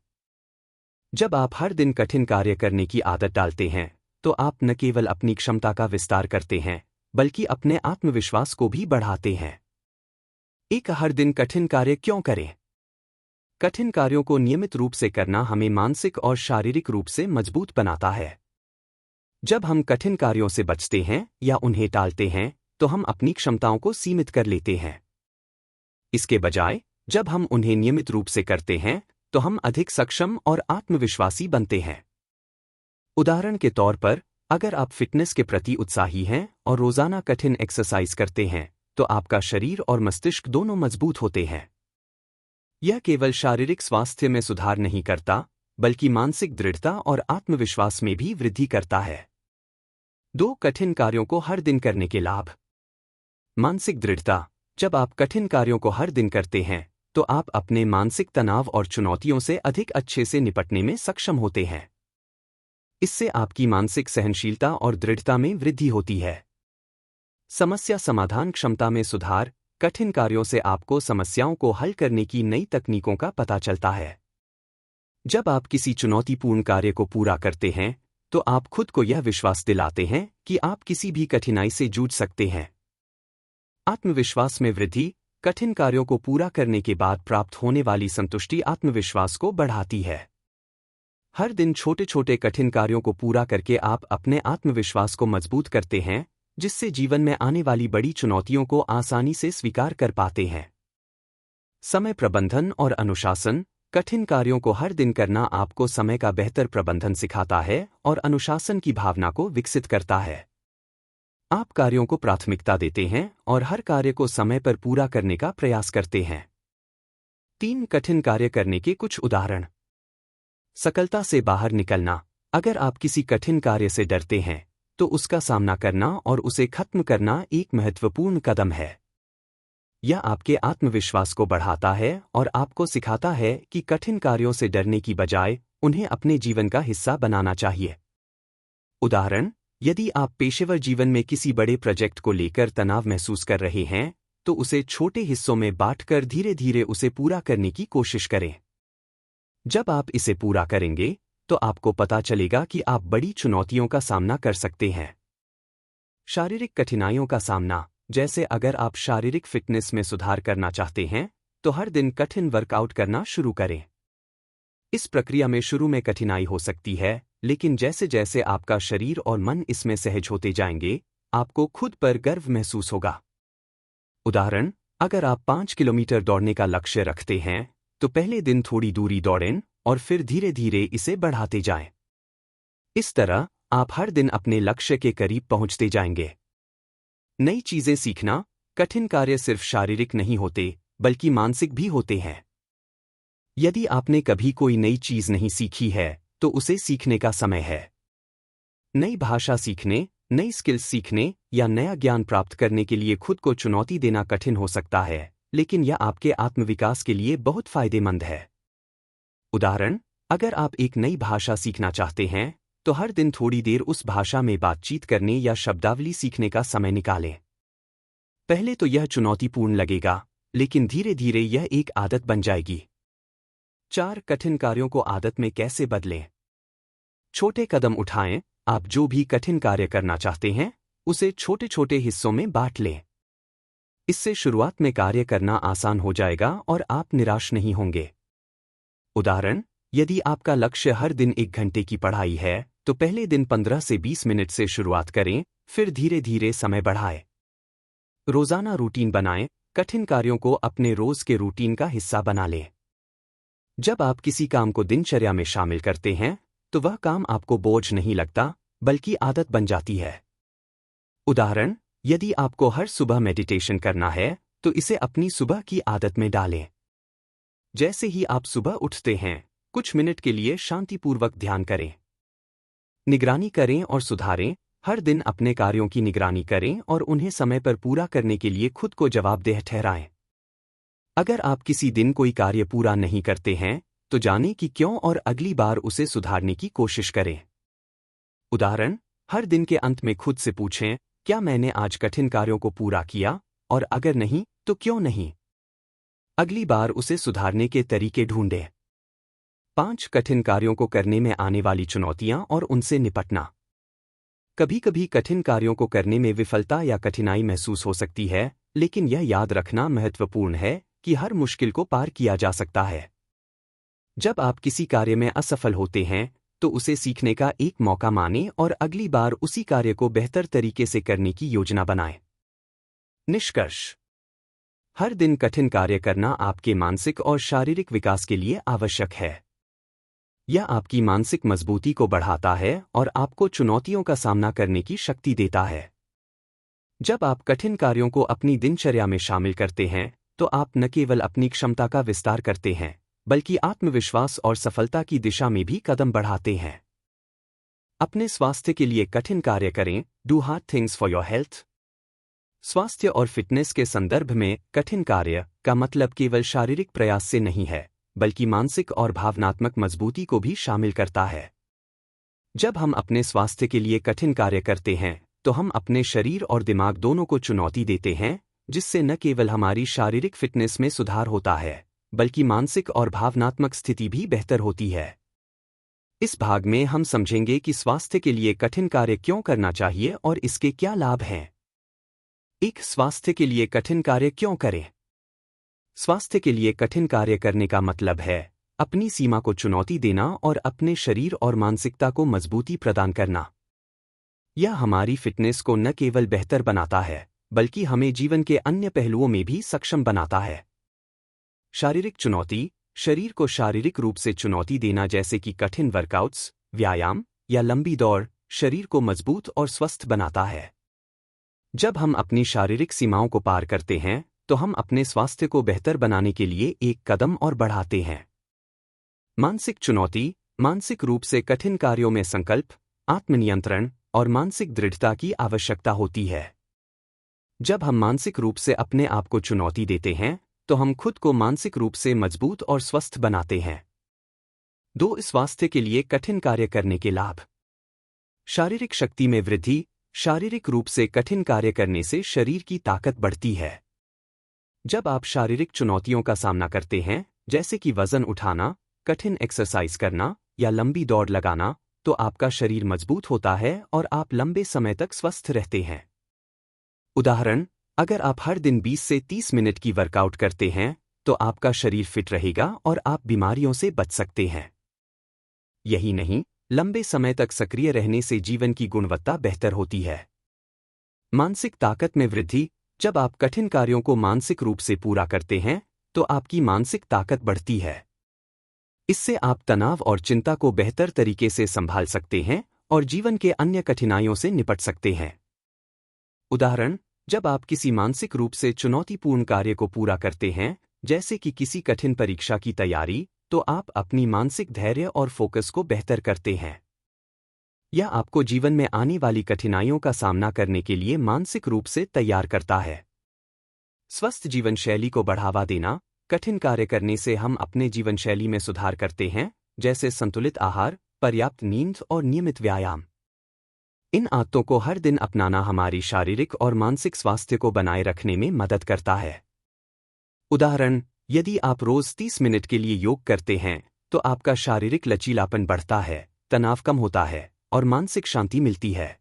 जब आप हर दिन कठिन कार्य करने की आदत डालते हैं तो आप न केवल अपनी क्षमता का विस्तार करते हैं बल्कि अपने आत्मविश्वास को भी बढ़ाते हैं। एक हर दिन कठिन कार्य क्यों करें? कठिन कार्यों को नियमित रूप से करना हमें मानसिक और शारीरिक रूप से मजबूत बनाता है। जब हम कठिन कार्यों से बचते हैं या उन्हें टालते हैं तो हम अपनी क्षमताओं को सीमित कर लेते हैं। इसके बजाय जब हम उन्हें नियमित रूप से करते हैं तो हम अधिक सक्षम और आत्मविश्वासी बनते हैं। उदाहरण के तौर पर, अगर आप फिटनेस के प्रति उत्साही हैं और रोजाना कठिन एक्सरसाइज करते हैं तो आपका शरीर और मस्तिष्क दोनों मजबूत होते हैं। यह केवल शारीरिक स्वास्थ्य में सुधार नहीं करता बल्कि मानसिक दृढ़ता और आत्मविश्वास में भी वृद्धि करता है। 2 कठिन कार्यों को हर दिन करने के लाभ। मानसिक दृढ़ता। जब आप कठिन कार्यों को हर दिन करते हैं तो आप अपने मानसिक तनाव और चुनौतियों से अधिक अच्छे से निपटने में सक्षम होते हैं। इससे आपकी मानसिक सहनशीलता और दृढ़ता में वृद्धि होती है। समस्या समाधान क्षमता में सुधार। कठिन कार्यों से आपको समस्याओं को हल करने की नई तकनीकों का पता चलता है। जब आप किसी चुनौतीपूर्ण कार्य को पूरा करते हैं तो आप खुद को यह विश्वास दिलाते हैं कि आप किसी भी कठिनाई से जूझ सकते हैं। आत्मविश्वास में वृद्धि। कठिन कार्यों को पूरा करने के बाद प्राप्त होने वाली संतुष्टि आत्मविश्वास को बढ़ाती है। हर दिन छोटे छोटे कठिन कार्यों को पूरा करके आप अपने आत्मविश्वास को मजबूत करते हैं जिससे जीवन में आने वाली बड़ी चुनौतियों को आसानी से स्वीकार कर पाते हैं। समय प्रबंधन और अनुशासन। कठिन कार्यों को हर दिन करना आपको समय का बेहतर प्रबंधन सिखाता है और अनुशासन की भावना को विकसित करता है। आप कार्यों को प्राथमिकता देते हैं और हर कार्य को समय पर पूरा करने का प्रयास करते हैं। 3 कठिन कार्य करने के कुछ उदाहरण। सफलता से बाहर निकलना। अगर आप किसी कठिन कार्य से डरते हैं, तो उसका सामना करना और उसे खत्म करना एक महत्वपूर्ण कदम है। यह आपके आत्मविश्वास को बढ़ाता है और आपको सिखाता है कि कठिन कार्यों से डरने की बजाय उन्हें अपने जीवन का हिस्सा बनाना चाहिए। उदाहरण, यदि आप पेशेवर जीवन में किसी बड़े प्रोजेक्ट को लेकर तनाव महसूस कर रहे हैं, तो उसे छोटे हिस्सों में बांटकर धीरे धीरे उसे पूरा करने की कोशिश करें। जब आप इसे पूरा करेंगे, तो आपको पता चलेगा कि आप बड़ी चुनौतियों का सामना कर सकते हैं। शारीरिक कठिनाइयों का सामना, जैसे अगर आप शारीरिक फिटनेस में सुधार करना चाहते हैं, तो हर दिन कठिन वर्कआउट करना शुरू करें। इस प्रक्रिया में शुरू में कठिनाई हो सकती है, लेकिन जैसे जैसे आपका शरीर और मन इसमें सहज होते जाएंगे, आपको खुद पर गर्व महसूस होगा। उदाहरण, अगर आप 5 किलोमीटर दौड़ने का लक्ष्य रखते हैं, तो पहले दिन थोड़ी दूरी दौड़ें और फिर धीरे धीरे इसे बढ़ाते जाएं। इस तरह आप हर दिन अपने लक्ष्य के करीब पहुंचते जाएंगे। नई चीजें सीखना, कठिन कार्य सिर्फ शारीरिक नहीं होते, बल्कि मानसिक भी होते हैं। यदि आपने कभी कोई नई चीज नहीं सीखी है, तो उसे सीखने का समय है। नई भाषा सीखने, नई स्किल्स सीखने या नया ज्ञान प्राप्त करने के लिए खुद को चुनौती देना कठिन हो सकता है, लेकिन यह आपके आत्मविकास के लिए बहुत फायदेमंद है। उदाहरण, अगर आप एक नई भाषा सीखना चाहते हैं, तो हर दिन थोड़ी देर उस भाषा में बातचीत करने या शब्दावली सीखने का समय निकालें। पहले तो यह चुनौतीपूर्ण लगेगा, लेकिन धीरे धीरे यह एक आदत बन जाएगी। 4 कठिन कार्यों को आदत में कैसे बदलें? छोटे कदम उठाएं। आप जो भी कठिन कार्य करना चाहते हैं, उसे छोटे छोटे हिस्सों में बांट लें। इससे शुरुआत में कार्य करना आसान हो जाएगा और आप निराश नहीं होंगे। उदाहरण, यदि आपका लक्ष्य हर दिन 1 घंटे की पढ़ाई है, तो पहले दिन 15 से 20 मिनट से शुरुआत करें, फिर धीरे धीरे समय बढ़ाएं। रोजाना रूटीन बनाएं। कठिन कार्यों को अपने रोज के रूटीन का हिस्सा बना लें। जब आप किसी काम को दिनचर्या में शामिल करते हैं, तो वह काम आपको बोझ नहीं लगता, बल्कि आदत बन जाती है। उदाहरण, यदि आपको हर सुबह मेडिटेशन करना है, तो इसे अपनी सुबह की आदत में डालें। जैसे ही आप सुबह उठते हैं, कुछ मिनट के लिए शांतिपूर्वक ध्यान करें। निगरानी करें और सुधारें। हर दिन अपने कार्यों की निगरानी करें और उन्हें समय पर पूरा करने के लिए खुद को जवाबदेह ठहराएं। अगर आप किसी दिन कोई कार्य पूरा नहीं करते हैं, तो जानें कि क्यों और अगली बार उसे सुधारने की कोशिश करें। उदाहरण, हर दिन के अंत में खुद से पूछें, क्या मैंने आज कठिन कार्यों को पूरा किया, और अगर नहीं, तो क्यों नहीं? अगली बार उसे सुधारने के तरीके ढूंढें। 5 कठिन कार्यों को करने में आने वाली चुनौतियां और उनसे निपटना। कभी कभी कठिन कार्यों को करने में विफलता या कठिनाई महसूस हो सकती है, लेकिन यह याद रखना महत्वपूर्ण है कि हर मुश्किल को पार किया जा सकता है। जब आप किसी कार्य में असफल होते हैं, तो उसे सीखने का एक मौका मानें और अगली बार उसी कार्य को बेहतर तरीके से करने की योजना बनाएं। निष्कर्ष, हर दिन कठिन कार्य करना आपके मानसिक और शारीरिक विकास के लिए आवश्यक है। यह आपकी मानसिक मजबूती को बढ़ाता है और आपको चुनौतियों का सामना करने की शक्ति देता है। जब आप कठिन कार्यों को अपनी दिनचर्या में शामिल करते हैं, तो आप न केवल अपनी क्षमता का विस्तार करते हैं, बल्कि आत्मविश्वास और सफलता की दिशा में भी कदम बढ़ाते हैं। अपने स्वास्थ्य के लिए कठिन कार्य करें। Do hard things for your health. स्वास्थ्य और फिटनेस के संदर्भ में कठिन कार्य का मतलब केवल शारीरिक प्रयास से नहीं है, बल्कि मानसिक और भावनात्मक मजबूती को भी शामिल करता है। जब हम अपने स्वास्थ्य के लिए कठिन कार्य करते हैं, तो हम अपने शरीर और दिमाग दोनों को चुनौती देते हैं, जिससे न केवल हमारी शारीरिक फिटनेस में सुधार होता है, बल्कि मानसिक और भावनात्मक स्थिति भी बेहतर होती है। इस भाग में हम समझेंगे कि स्वास्थ्य के लिए कठिन कार्य क्यों करना चाहिए और इसके क्या लाभ हैं। एक, स्वास्थ्य के लिए कठिन कार्य क्यों करें? स्वास्थ्य के लिए कठिन कार्य करने का मतलब है अपनी सीमा को चुनौती देना और अपने शरीर और मानसिकता को मजबूती प्रदान करना। यह हमारी फिटनेस को न केवल बेहतर बनाता है, बल्कि हमें जीवन के अन्य पहलुओं में भी सक्षम बनाता है। शारीरिक चुनौती, शरीर को शारीरिक रूप से चुनौती देना, जैसे कि कठिन वर्कआउट्स, व्यायाम या लंबी दौड़, शरीर को मजबूत और स्वस्थ बनाता है। जब हम अपनी शारीरिक सीमाओं को पार करते हैं, तो हम अपने स्वास्थ्य को बेहतर बनाने के लिए एक कदम और बढ़ाते हैं। मानसिक चुनौती, मानसिक रूप से कठिन कार्यों में संकल्प, आत्मनियंत्रण और मानसिक दृढ़ता की आवश्यकता होती है। जब हम मानसिक रूप से अपने आप को चुनौती देते हैं, तो हम खुद को मानसिक रूप से मजबूत और स्वस्थ बनाते हैं। 2. स्वास्थ्य के लिए कठिन कार्य करने के लाभ। शारीरिक शक्ति में वृद्धि। शारीरिक रूप से कठिन कार्य करने से शरीर की ताकत बढ़ती है। जब आप शारीरिक चुनौतियों का सामना करते हैं, जैसे कि वजन उठाना, कठिन एक्सरसाइज करना या लंबी दौड़ लगाना, तो आपका शरीर मजबूत होता है और आप लंबे समय तक स्वस्थ रहते हैं। उदाहरण, अगर आप हर दिन 20 से 30 मिनट की वर्कआउट करते हैं, तो आपका शरीर फिट रहेगा और आप बीमारियों से बच सकते हैं। यही नहीं, लंबे समय तक सक्रिय रहने से जीवन की गुणवत्ता बेहतर होती है। मानसिक ताकत में वृद्धि। जब आप कठिन कार्यों को मानसिक रूप से पूरा करते हैं, तो आपकी मानसिक ताकत बढ़ती है। इससे आप तनाव और चिंता को बेहतर तरीके से संभाल सकते हैं और जीवन के अन्य कठिनाइयों से निपट सकते हैं। उदाहरण, जब आप किसी मानसिक रूप से चुनौतीपूर्ण कार्य को पूरा करते हैं, जैसे कि किसी कठिन परीक्षा की तैयारी, तो आप अपनी मानसिक धैर्य और फोकस को बेहतर करते हैं। यह आपको जीवन में आने वाली कठिनाइयों का सामना करने के लिए मानसिक रूप से तैयार करता है। स्वस्थ जीवन शैली को बढ़ावा देना। कठिन कार्य करने से हम अपने जीवन शैली में सुधार करते हैं, जैसे संतुलित आहार, पर्याप्त नींद और नियमित व्यायाम। इन आदतों को हर दिन अपनाना हमारी शारीरिक और मानसिक स्वास्थ्य को बनाए रखने में मदद करता है। उदाहरण, यदि आप रोज 30 मिनट के लिए योग करते हैं, तो आपका शारीरिक लचीलापन बढ़ता है, तनाव कम होता है और मानसिक शांति मिलती है।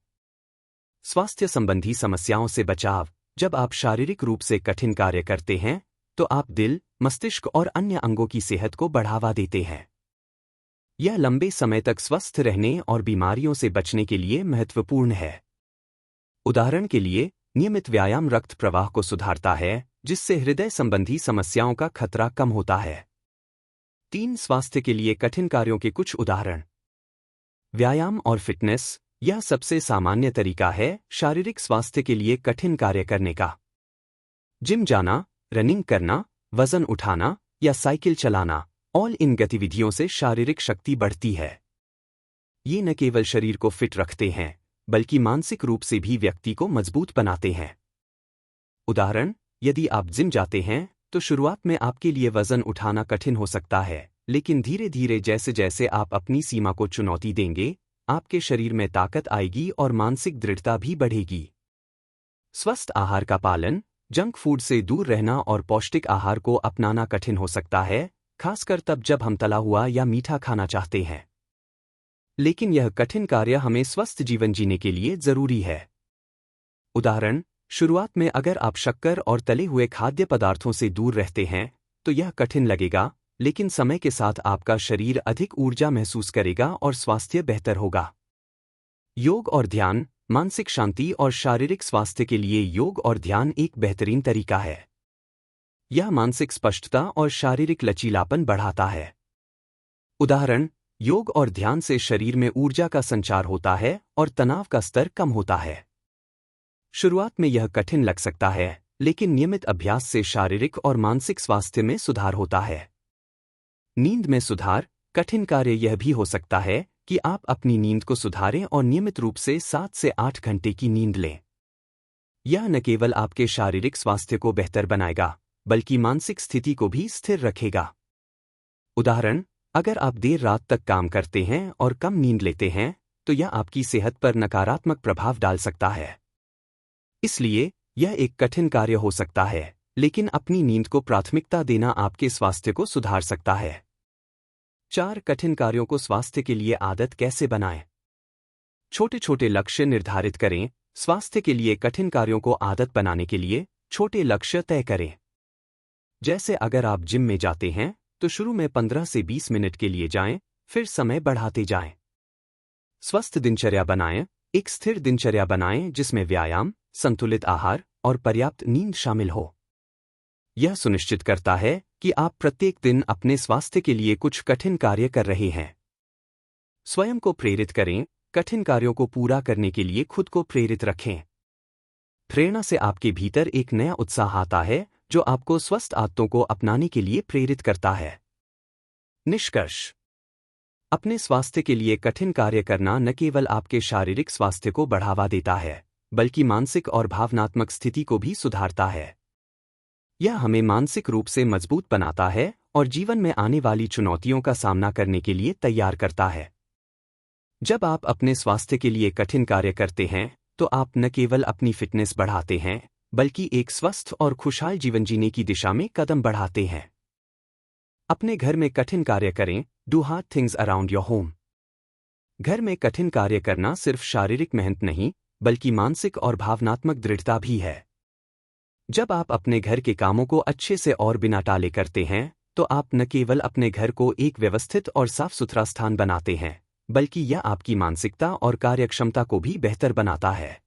स्वास्थ्य संबंधी समस्याओं से बचाव। जब आप शारीरिक रूप से कठिन कार्य करते हैं, तो आप दिल, मस्तिष्क और अन्य अंगों की सेहत को बढ़ावा देते हैं। यह लंबे समय तक स्वस्थ रहने और बीमारियों से बचने के लिए महत्वपूर्ण है। उदाहरण के लिए, नियमित व्यायाम रक्त प्रवाह को सुधारता है, जिससे हृदय संबंधी समस्याओं का खतरा कम होता है। 3. स्वास्थ्य के लिए कठिन कार्यों के कुछ उदाहरण। व्यायाम और फिटनेस। यह सबसे सामान्य तरीका है शारीरिक स्वास्थ्य के लिए कठिन कार्य करने का। जिम जाना, रनिंग करना, वजन उठाना या साइकिल चलाना, ऑल इन गतिविधियों से शारीरिक शक्ति बढ़ती है। ये न केवल शरीर को फिट रखते हैं, बल्कि मानसिक रूप से भी व्यक्ति को मजबूत बनाते हैं। उदाहरण, यदि आप जिम जाते हैं, तो शुरुआत में आपके लिए वजन उठाना कठिन हो सकता है, लेकिन धीरे धीरे जैसे जैसे आप अपनी सीमा को चुनौती देंगे, आपके शरीर में ताकत आएगी और मानसिक दृढ़ता भी बढ़ेगी। स्वस्थ आहार का पालन। जंक फूड से दूर रहना और पौष्टिक आहार को अपनाना कठिन हो सकता है, खासकर तब जब हम तला हुआ या मीठा खाना चाहते हैं। लेकिन यह कठिन कार्य हमें स्वस्थ जीवन जीने के लिए जरूरी है। उदाहरण, शुरुआत में अगर आप शक्कर और तले हुए खाद्य पदार्थों से दूर रहते हैं, तो यह कठिन लगेगा, लेकिन समय के साथ आपका शरीर अधिक ऊर्जा महसूस करेगा और स्वास्थ्य बेहतर होगा। योग और ध्यान। मानसिक शांति और शारीरिक स्वास्थ्य के लिए योग और ध्यान एक बेहतरीन तरीका है। यह मानसिक स्पष्टता और शारीरिक लचीलापन बढ़ाता है। उदाहरण, योग और ध्यान से शरीर में ऊर्जा का संचार होता है और तनाव का स्तर कम होता है। शुरुआत में यह कठिन लग सकता है, लेकिन नियमित अभ्यास से शारीरिक और मानसिक स्वास्थ्य में सुधार होता है। नींद में सुधार। कठिन कार्य यह भी हो सकता है कि आप अपनी नींद को सुधारें और नियमित रूप से 7 से 8 घंटे की नींद लें। यह न केवल आपके शारीरिक स्वास्थ्य को बेहतर बनाएगा, बल्कि मानसिक स्थिति को भी स्थिर रखेगा। उदाहरण, अगर आप देर रात तक काम करते हैं और कम नींद लेते हैं, तो यह आपकी सेहत पर नकारात्मक प्रभाव डाल सकता है। इसलिए, यह एक कठिन कार्य हो सकता है, लेकिन अपनी नींद को प्राथमिकता देना आपके स्वास्थ्य को सुधार सकता है। 4. कठिन कार्यों को स्वास्थ्य के लिए आदत कैसे बनाएं? छोटे छोटे लक्ष्य निर्धारित करें। स्वास्थ्य के लिए कठिन कार्यों को आदत बनाने के लिए छोटे लक्ष्य तय करें। जैसे अगर आप जिम में जाते हैं, तो शुरू में 15 से 20 मिनट के लिए जाएं, फिर समय बढ़ाते जाएं। स्वस्थ दिनचर्या बनाएं। एक स्थिर दिनचर्या बनाएं जिसमें व्यायाम, संतुलित आहार और पर्याप्त नींद शामिल हो। यह सुनिश्चित करता है कि आप प्रत्येक दिन अपने स्वास्थ्य के लिए कुछ कठिन कार्य कर रहे हैं। स्वयं को प्रेरित करें। कठिन कार्यों को पूरा करने के लिए खुद को प्रेरित रखें। प्रेरणा से आपके भीतर एक नया उत्साह आता है, जो आपको स्वस्थ आदतों को अपनाने के लिए प्रेरित करता है। निष्कर्ष। अपने स्वास्थ्य के लिए कठिन कार्य करना न केवल आपके शारीरिक स्वास्थ्य को बढ़ावा देता है, बल्कि मानसिक और भावनात्मक स्थिति को भी सुधारता है। यह हमें मानसिक रूप से मजबूत बनाता है और जीवन में आने वाली चुनौतियों का सामना करने के लिए तैयार करता है। जब आप अपने स्वास्थ्य के लिए कठिन कार्य करते हैं, तो आप न केवल अपनी फिटनेस बढ़ाते हैं, बल्कि एक स्वस्थ और खुशहाल जीवन जीने की दिशा में कदम बढ़ाते हैं। अपने घर में कठिन कार्य करें। Do hard things around your home. घर में कठिन कार्य करना सिर्फ शारीरिक मेहनत नहीं, बल्कि मानसिक और भावनात्मक दृढ़ता भी है। जब आप अपने घर के कामों को अच्छे से और बिना टाले करते हैं, तो आप न केवल अपने घर को एक व्यवस्थित और साफ सुथरा स्थान बनाते हैं, बल्कि यह आपकी मानसिकता और कार्यक्षमता को भी बेहतर बनाता है।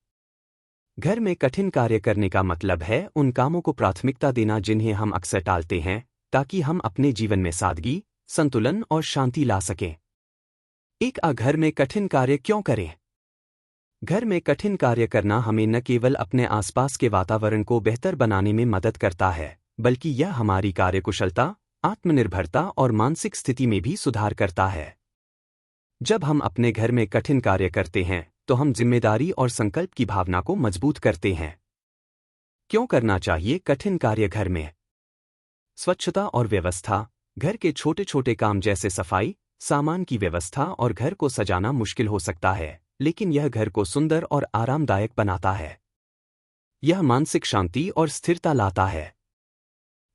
घर में कठिन कार्य करने का मतलब है उन कामों को प्राथमिकता देना जिन्हें हम अक्सर टालते हैं, ताकि हम अपने जीवन में सादगी, संतुलन और शांति ला सकें। घर में कठिन कार्य क्यों करें? घर में कठिन कार्य करना हमें न केवल अपने आसपास के वातावरण को बेहतर बनाने में मदद करता है, बल्कि यह हमारी कार्यकुशलता, आत्मनिर्भरता और मानसिक स्थिति में भी सुधार करता है। जब हम अपने घर में कठिन कार्य करते हैं, तो हम जिम्मेदारी और संकल्प की भावना को मजबूत करते हैं। क्यों करना चाहिए कठिन कार्य घर में? स्वच्छता और व्यवस्था। घर के छोटे छोटे काम जैसे सफाई, सामान की व्यवस्था और घर को सजाना मुश्किल हो सकता है, लेकिन यह घर को सुंदर और आरामदायक बनाता है। यह मानसिक शांति और स्थिरता लाता है।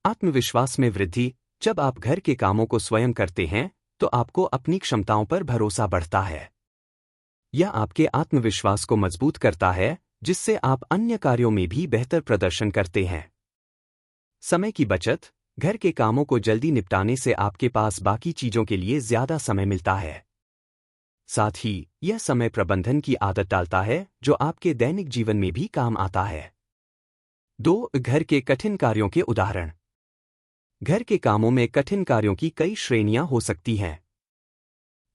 आत्मविश्वास में वृद्धि। जब आप घर के कामों को स्वयं करते हैं, तो आपको अपनी क्षमताओं पर भरोसा बढ़ता है। यह आपके आत्मविश्वास को मजबूत करता है, जिससे आप अन्य कार्यों में भी बेहतर प्रदर्शन करते हैं। समय की बचत। घर के कामों को जल्दी निपटाने से आपके पास बाकी चीजों के लिए ज्यादा समय मिलता है। साथ ही यह समय प्रबंधन की आदत डालता है, जो आपके दैनिक जीवन में भी काम आता है। घर के कठिन कार्यों के उदाहरण। घर के कामों में कठिन कार्यों की कई श्रेणियां हो सकती हैं।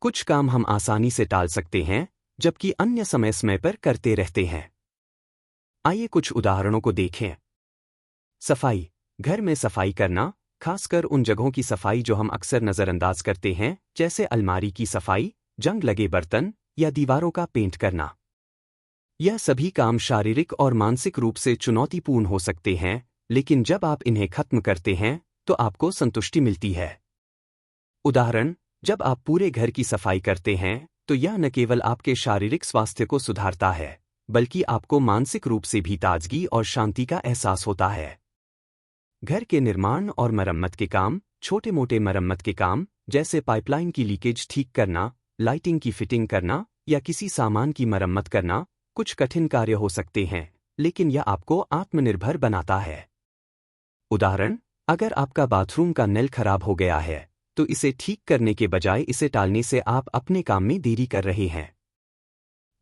कुछ काम हम आसानी से टाल सकते हैं, जबकि अन्य समय समय पर करते रहते हैं। आइए कुछ उदाहरणों को देखें। सफाई। घर में सफाई करना, खासकर उन जगहों की सफाई जो हम अक्सर नज़रअंदाज करते हैं, जैसे अलमारी की सफाई, जंग लगे बर्तन या दीवारों का पेंट करना। यह सभी काम शारीरिक और मानसिक रूप से चुनौतीपूर्ण हो सकते हैं, लेकिन जब आप इन्हें खत्म करते हैं, तो आपको संतुष्टि मिलती है। उदाहरण, जब आप पूरे घर की सफाई करते हैं, तो यह न केवल आपके शारीरिक स्वास्थ्य को सुधारता है, बल्कि आपको मानसिक रूप से भी ताजगी और शांति का एहसास होता है। घर के निर्माण और मरम्मत के काम। छोटे मोटे मरम्मत के काम, जैसे पाइपलाइन की लीकेज ठीक करना, लाइटिंग की फिटिंग करना या किसी सामान की मरम्मत करना, कुछ कठिन कार्य हो सकते हैं, लेकिन यह आपको आत्मनिर्भर बनाता है। उदाहरण, अगर आपका बाथरूम का नल खराब हो गया है, तो इसे ठीक करने के बजाय इसे टालने से आप अपने काम में देरी कर रहे हैं।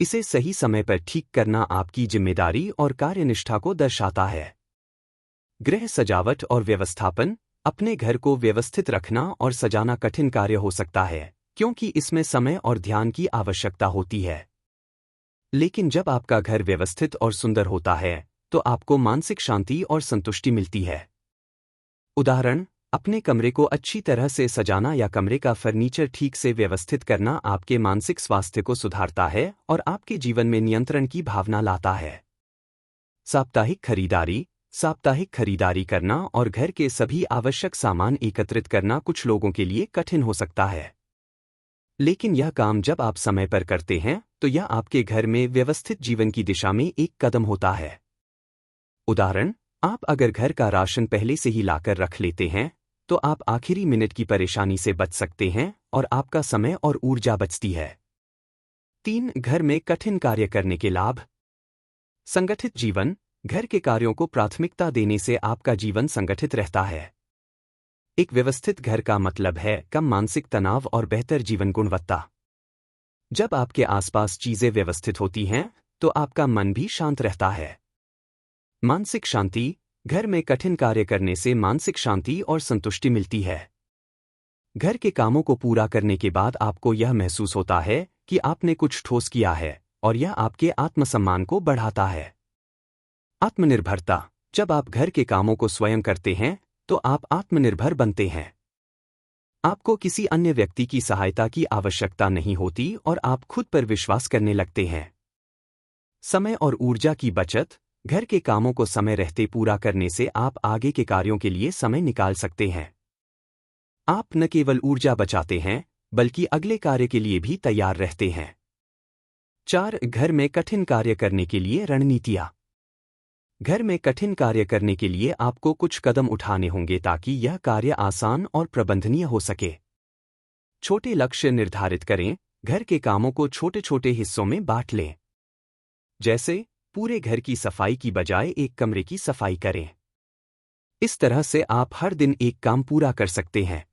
इसे सही समय पर ठीक करना आपकी जिम्मेदारी और कार्यनिष्ठा को दर्शाता है। गृह सजावट और व्यवस्थापन। अपने घर को व्यवस्थित रखना और सजाना कठिन कार्य हो सकता है, क्योंकि इसमें समय और ध्यान की आवश्यकता होती है। लेकिन जब आपका घर व्यवस्थित और सुंदर होता है, तो आपको मानसिक शांति और संतुष्टि मिलती है। उदाहरण, अपने कमरे को अच्छी तरह से सजाना या कमरे का फर्नीचर ठीक से व्यवस्थित करना आपके मानसिक स्वास्थ्य को सुधारता है और आपके जीवन में नियंत्रण की भावना लाता है। साप्ताहिक खरीदारी करना और घर के सभी आवश्यक सामान एकत्रित करना कुछ लोगों के लिए कठिन हो सकता है। लेकिन यह काम जब आप समय पर करते हैं, तो यह आपके घर में व्यवस्थित जीवन की दिशा में एक कदम होता है। उदाहरण, आप अगर घर का राशन पहले से ही लाकर रख लेते हैं, तो आप आखिरी मिनट की परेशानी से बच सकते हैं और आपका समय और ऊर्जा बचती है। घर में कठिन कार्य करने के लाभ। संगठित जीवन। घर के कार्यों को प्राथमिकता देने से आपका जीवन संगठित रहता है। एक व्यवस्थित घर का मतलब है कम मानसिक तनाव और बेहतर जीवन गुणवत्ता। जब आपके आसपास चीजें व्यवस्थित होती हैं, तो आपका मन भी शांत रहता है। मानसिक शांति। घर में कठिन कार्य करने से मानसिक शांति और संतुष्टि मिलती है। घर के कामों को पूरा करने के बाद आपको यह महसूस होता है कि आपने कुछ ठोस किया है, और यह आपके आत्मसम्मान को बढ़ाता है। आत्मनिर्भरता। जब आप घर के कामों को स्वयं करते हैं, तो आप आत्मनिर्भर बनते हैं। आपको किसी अन्य व्यक्ति की सहायता की आवश्यकता नहीं होती और आप खुद पर विश्वास करने लगते हैं। समय और ऊर्जा की बचत। घर के कामों को समय रहते पूरा करने से आप आगे के कार्यों के लिए समय निकाल सकते हैं। आप न केवल ऊर्जा बचाते हैं, बल्कि अगले कार्य के लिए भी तैयार रहते हैं। 4. घर में कठिन कार्य करने के लिए रणनीतियाँ। घर में कठिन कार्य करने के लिए आपको कुछ कदम उठाने होंगे ताकि यह कार्य आसान और प्रबंधनीय हो सके। छोटे लक्ष्य निर्धारित करें। घर के कामों को छोटे छोटे हिस्सों में बांट लें। जैसे पूरे घर की सफाई की बजाय एक कमरे की सफाई करें। इस तरह से आप हर दिन एक काम पूरा कर सकते हैं।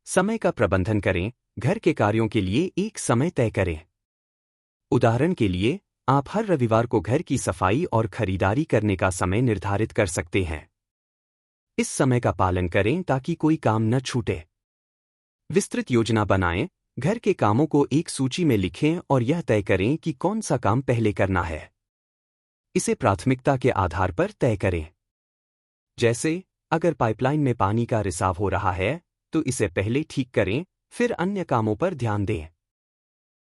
समय का प्रबंधन करें। घर के कार्यों के लिए एक समय तय करें। उदाहरण के लिए, आप हर रविवार को घर की सफाई और खरीदारी करने का समय निर्धारित कर सकते हैं। इस समय का पालन करें ताकि कोई काम न छूटे। विस्तृत योजना बनाएं। घर के कामों को एक सूची में लिखें और यह तय करें कि कौन सा काम पहले करना है। इसे प्राथमिकता के आधार पर तय करें। जैसे, अगर पाइपलाइन में पानी का रिसाव हो रहा है, तो इसे पहले ठीक करें, फिर अन्य कामों पर ध्यान दें।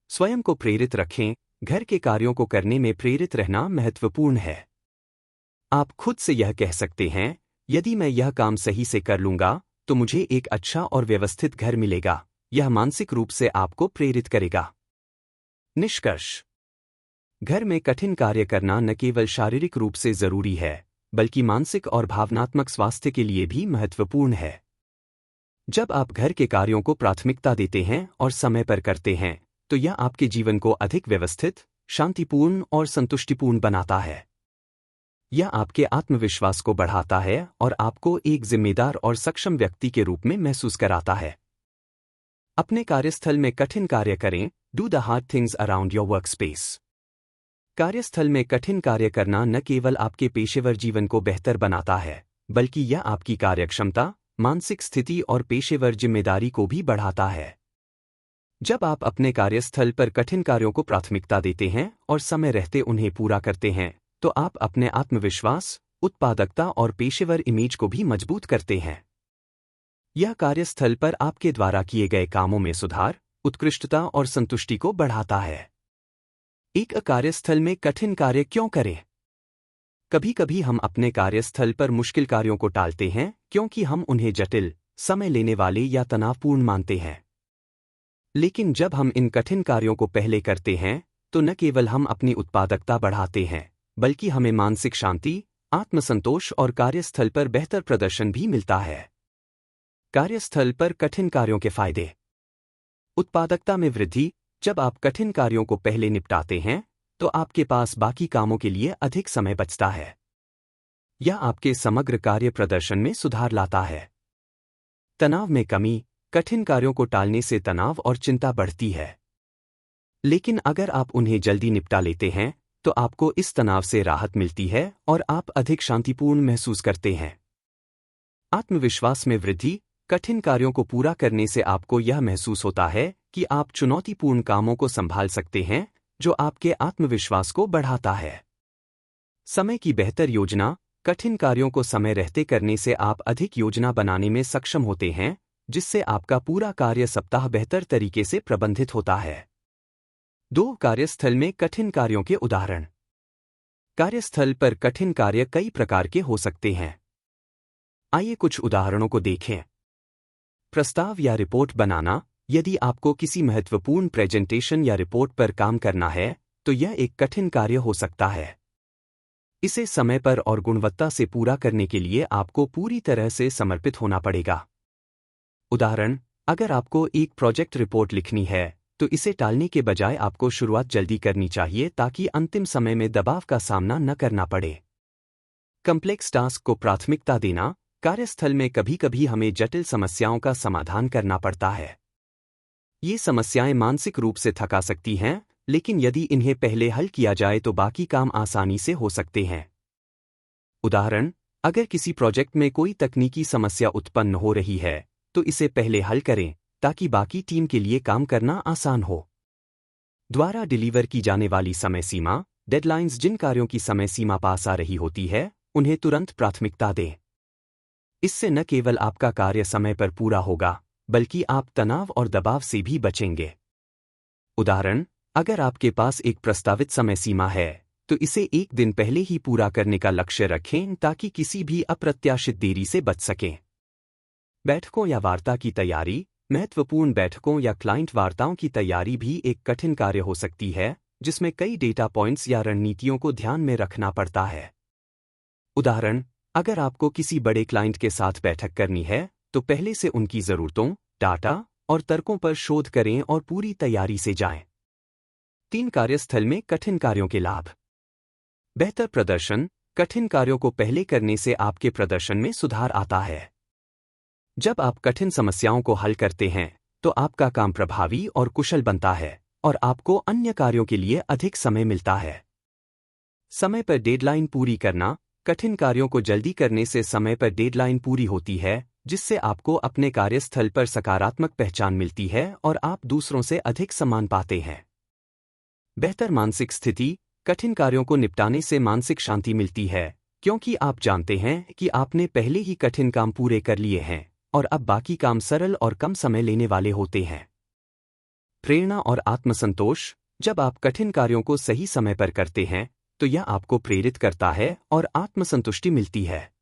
स्वयं को प्रेरित रखें। घर के कार्यों को करने में प्रेरित रहना महत्वपूर्ण है। आप खुद से यह कह सकते हैं, यदि मैं यह काम सही से कर लूंगा, तो मुझे एक अच्छा और व्यवस्थित घर मिलेगा। यह मानसिक रूप से आपको प्रेरित करेगा। निष्कर्ष। घर में कठिन कार्य करना न केवल शारीरिक रूप से जरूरी है, बल्कि मानसिक और भावनात्मक स्वास्थ्य के लिए भी महत्वपूर्ण है। जब आप घर के कार्यों को प्राथमिकता देते हैं और समय पर करते हैं, तो यह आपके जीवन को अधिक व्यवस्थित, शांतिपूर्ण और संतुष्टिपूर्ण बनाता है। यह आपके आत्मविश्वास को बढ़ाता है और आपको एक जिम्मेदार और सक्षम व्यक्ति के रूप में महसूस कराता है। अपने कार्यस्थल में कठिन कार्य करें। Do the hard things around your work space. कार्यस्थल में कठिन कार्य करना न केवल आपके पेशेवर जीवन को बेहतर बनाता है, बल्कि यह आपकी कार्यक्षमता, मानसिक स्थिति और पेशेवर जिम्मेदारी को भी बढ़ाता है। जब आप अपने कार्यस्थल पर कठिन कार्यों को प्राथमिकता देते हैं और समय रहते उन्हें पूरा करते हैं, तो आप अपने आत्मविश्वास, उत्पादकता और पेशेवर इमेज को भी मजबूत करते हैं। यह कार्यस्थल पर आपके द्वारा किए गए कामों में सुधार, उत्कृष्टता और संतुष्टि को बढ़ाता है। एक कार्यस्थल में कठिन कार्य क्यों करें? कभी कभी हम अपने कार्यस्थल पर मुश्किल कार्यों को टालते हैं क्योंकि हम उन्हें जटिल, समय लेने वाले या तनावपूर्ण मानते हैं। लेकिन जब हम इन कठिन कार्यों को पहले करते हैं, तो न केवल हम अपनी उत्पादकता बढ़ाते हैं, बल्कि हमें मानसिक शांति, आत्मसंतोष और कार्यस्थल पर बेहतर प्रदर्शन भी मिलता है। कार्यस्थल पर कठिन कार्यों के फायदे। उत्पादकता में वृद्धि। जब आप कठिन कार्यों को पहले निपटाते हैं, तो आपके पास बाकी कामों के लिए अधिक समय बचता है। यह आपके समग्र कार्य प्रदर्शन में सुधार लाता है। तनाव में कमी। कठिन कार्यों को टालने से तनाव और चिंता बढ़ती है। लेकिन अगर आप उन्हें जल्दी निपटा लेते हैं, तो आपको इस तनाव से राहत मिलती है और आप अधिक शांतिपूर्ण महसूस करते हैं। आत्मविश्वास में वृद्धि। कठिन कार्यों को पूरा करने से आपको यह महसूस होता है कि आप चुनौतीपूर्ण कामों को संभाल सकते हैं, जो आपके आत्मविश्वास को बढ़ाता है। समय की बेहतर योजना। कठिन कार्यों को समय रहते करने से आप अधिक योजना बनाने में सक्षम होते हैं, जिससे आपका पूरा कार्य सप्ताह बेहतर तरीके से प्रबंधित होता है। 2. कार्यस्थल में कठिन कार्यों के उदाहरण। कार्यस्थल पर कठिन कार्य कई प्रकार के हो सकते हैं। आइए कुछ उदाहरणों को देखें। प्रस्ताव या रिपोर्ट बनाना। यदि आपको किसी महत्वपूर्ण प्रेजेंटेशन या रिपोर्ट पर काम करना है, तो यह एक कठिन कार्य हो सकता है। इसे समय पर और गुणवत्ता से पूरा करने के लिए आपको पूरी तरह से समर्पित होना पड़ेगा। उदाहरण, अगर आपको एक प्रोजेक्ट रिपोर्ट लिखनी है, तो इसे टालने के बजाय आपको शुरुआत जल्दी करनी चाहिए ताकि अंतिम समय में दबाव का सामना न करना पड़े। कॉम्प्लेक्स टास्क को प्राथमिकता देना। कार्यस्थल में कभी कभी हमें जटिल समस्याओं का समाधान करना पड़ता है। ये समस्याएं मानसिक रूप से थका सकती हैं, लेकिन यदि इन्हें पहले हल किया जाए तो बाकी काम आसानी से हो सकते हैं। उदाहरण, अगर किसी प्रोजेक्ट में कोई तकनीकी समस्या उत्पन्न हो रही है, तो इसे पहले हल करें ताकि बाकी टीम के लिए काम करना आसान हो। द्वारा डिलीवर की जाने वाली समय सीमा। डेडलाइंस। जिन कार्यों की समय सीमा पास आ रही होती है, उन्हें तुरंत प्राथमिकता दें। इससे न केवल आपका कार्य समय पर पूरा होगा, बल्कि आप तनाव और दबाव से भी बचेंगे। उदाहरण, अगर आपके पास एक प्रस्तावित समय सीमा है, तो इसे एक दिन पहले ही पूरा करने का लक्ष्य रखें ताकि किसी भी अप्रत्याशित देरी से बच सकें। बैठकों या वार्ता की तैयारी। महत्वपूर्ण बैठकों या क्लाइंट वार्ताओं की तैयारी भी एक कठिन कार्य हो सकती है, जिसमें कई डेटा पॉइंट्स या रणनीतियों को ध्यान में रखना पड़ता है। उदाहरण, अगर आपको किसी बड़े क्लाइंट के साथ बैठक करनी है, तो पहले से उनकी ज़रूरतों, डाटा और तर्कों पर शोध करें और पूरी तैयारी से जाएं। 3 कार्यस्थल में कठिन कार्यों के लाभ। बेहतर प्रदर्शन। कठिन कार्यों को पहले करने से आपके प्रदर्शन में सुधार आता है। जब आप कठिन समस्याओं को हल करते हैं, तो आपका काम प्रभावी और कुशल बनता है और आपको अन्य कार्यों के लिए अधिक समय मिलता है। समय पर डेडलाइन पूरी करना। कठिन कार्यों को जल्दी करने से समय पर डेडलाइन पूरी होती है, जिससे आपको अपने कार्यस्थल पर सकारात्मक पहचान मिलती है और आप दूसरों से अधिक सम्मान पाते हैं। बेहतर मानसिक स्थिति। कठिन कार्यों को निपटाने से मानसिक शांति मिलती है, क्योंकि आप जानते हैं कि आपने पहले ही कठिन काम पूरे कर लिए हैं और अब बाकी काम सरल और कम समय लेने वाले होते हैं। प्रेरणा और आत्मसंतोष। जब आप कठिन कार्यों को सही समय पर करते हैं, तो यह आपको प्रेरित करता है और आत्मसंतुष्टि मिलती है।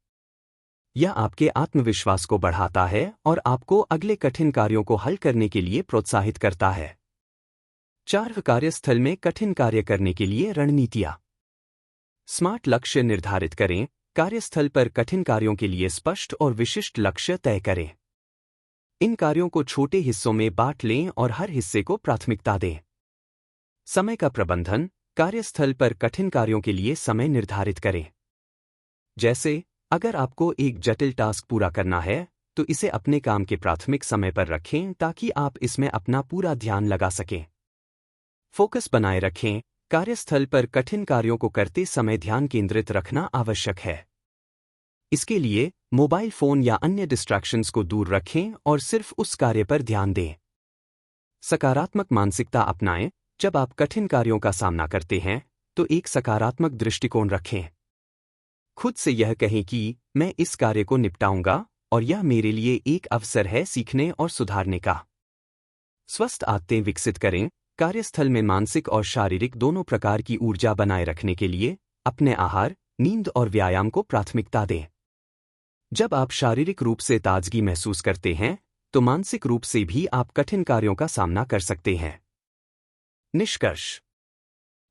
यह आपके आत्मविश्वास को बढ़ाता है और आपको अगले कठिन कार्यों को हल करने के लिए प्रोत्साहित करता है। 4 कार्यस्थल में कठिन कार्य करने के लिए रणनीतियाँ। स्मार्ट लक्ष्य निर्धारित करें। कार्यस्थल पर कठिन कार्यों के लिए स्पष्ट और विशिष्ट लक्ष्य तय करें। इन कार्यों को छोटे हिस्सों में बांट लें और हर हिस्से को प्राथमिकता दें। समय का प्रबंधन। कार्यस्थल पर कठिन कार्यों के लिए समय निर्धारित करें। जैसे, अगर आपको एक जटिल टास्क पूरा करना है, तो इसे अपने काम के प्राथमिक समय पर रखें ताकि आप इसमें अपना पूरा ध्यान लगा सकें। फोकस बनाए रखें। कार्यस्थल पर कठिन कार्यों को करते समय ध्यान केंद्रित रखना आवश्यक है। इसके लिए मोबाइल फोन या अन्य डिस्ट्रैक्शंस को दूर रखें और सिर्फ उस कार्य पर ध्यान दें। सकारात्मक मानसिकता अपनाएं। जब आप कठिन कार्यों का सामना करते हैं, तो एक सकारात्मक दृष्टिकोण रखें। खुद से यह कहें कि मैं इस कार्य को निपटाऊंगा और यह मेरे लिए एक अवसर है सीखने और सुधारने का। स्वस्थ आदतें विकसित करें। कार्यस्थल में मानसिक और शारीरिक दोनों प्रकार की ऊर्जा बनाए रखने के लिए अपने आहार, नींद और व्यायाम को प्राथमिकता दें। जब आप शारीरिक रूप से ताजगी महसूस करते हैं, तो मानसिक रूप से भी आप कठिन कार्यों का सामना कर सकते हैं। निष्कर्ष।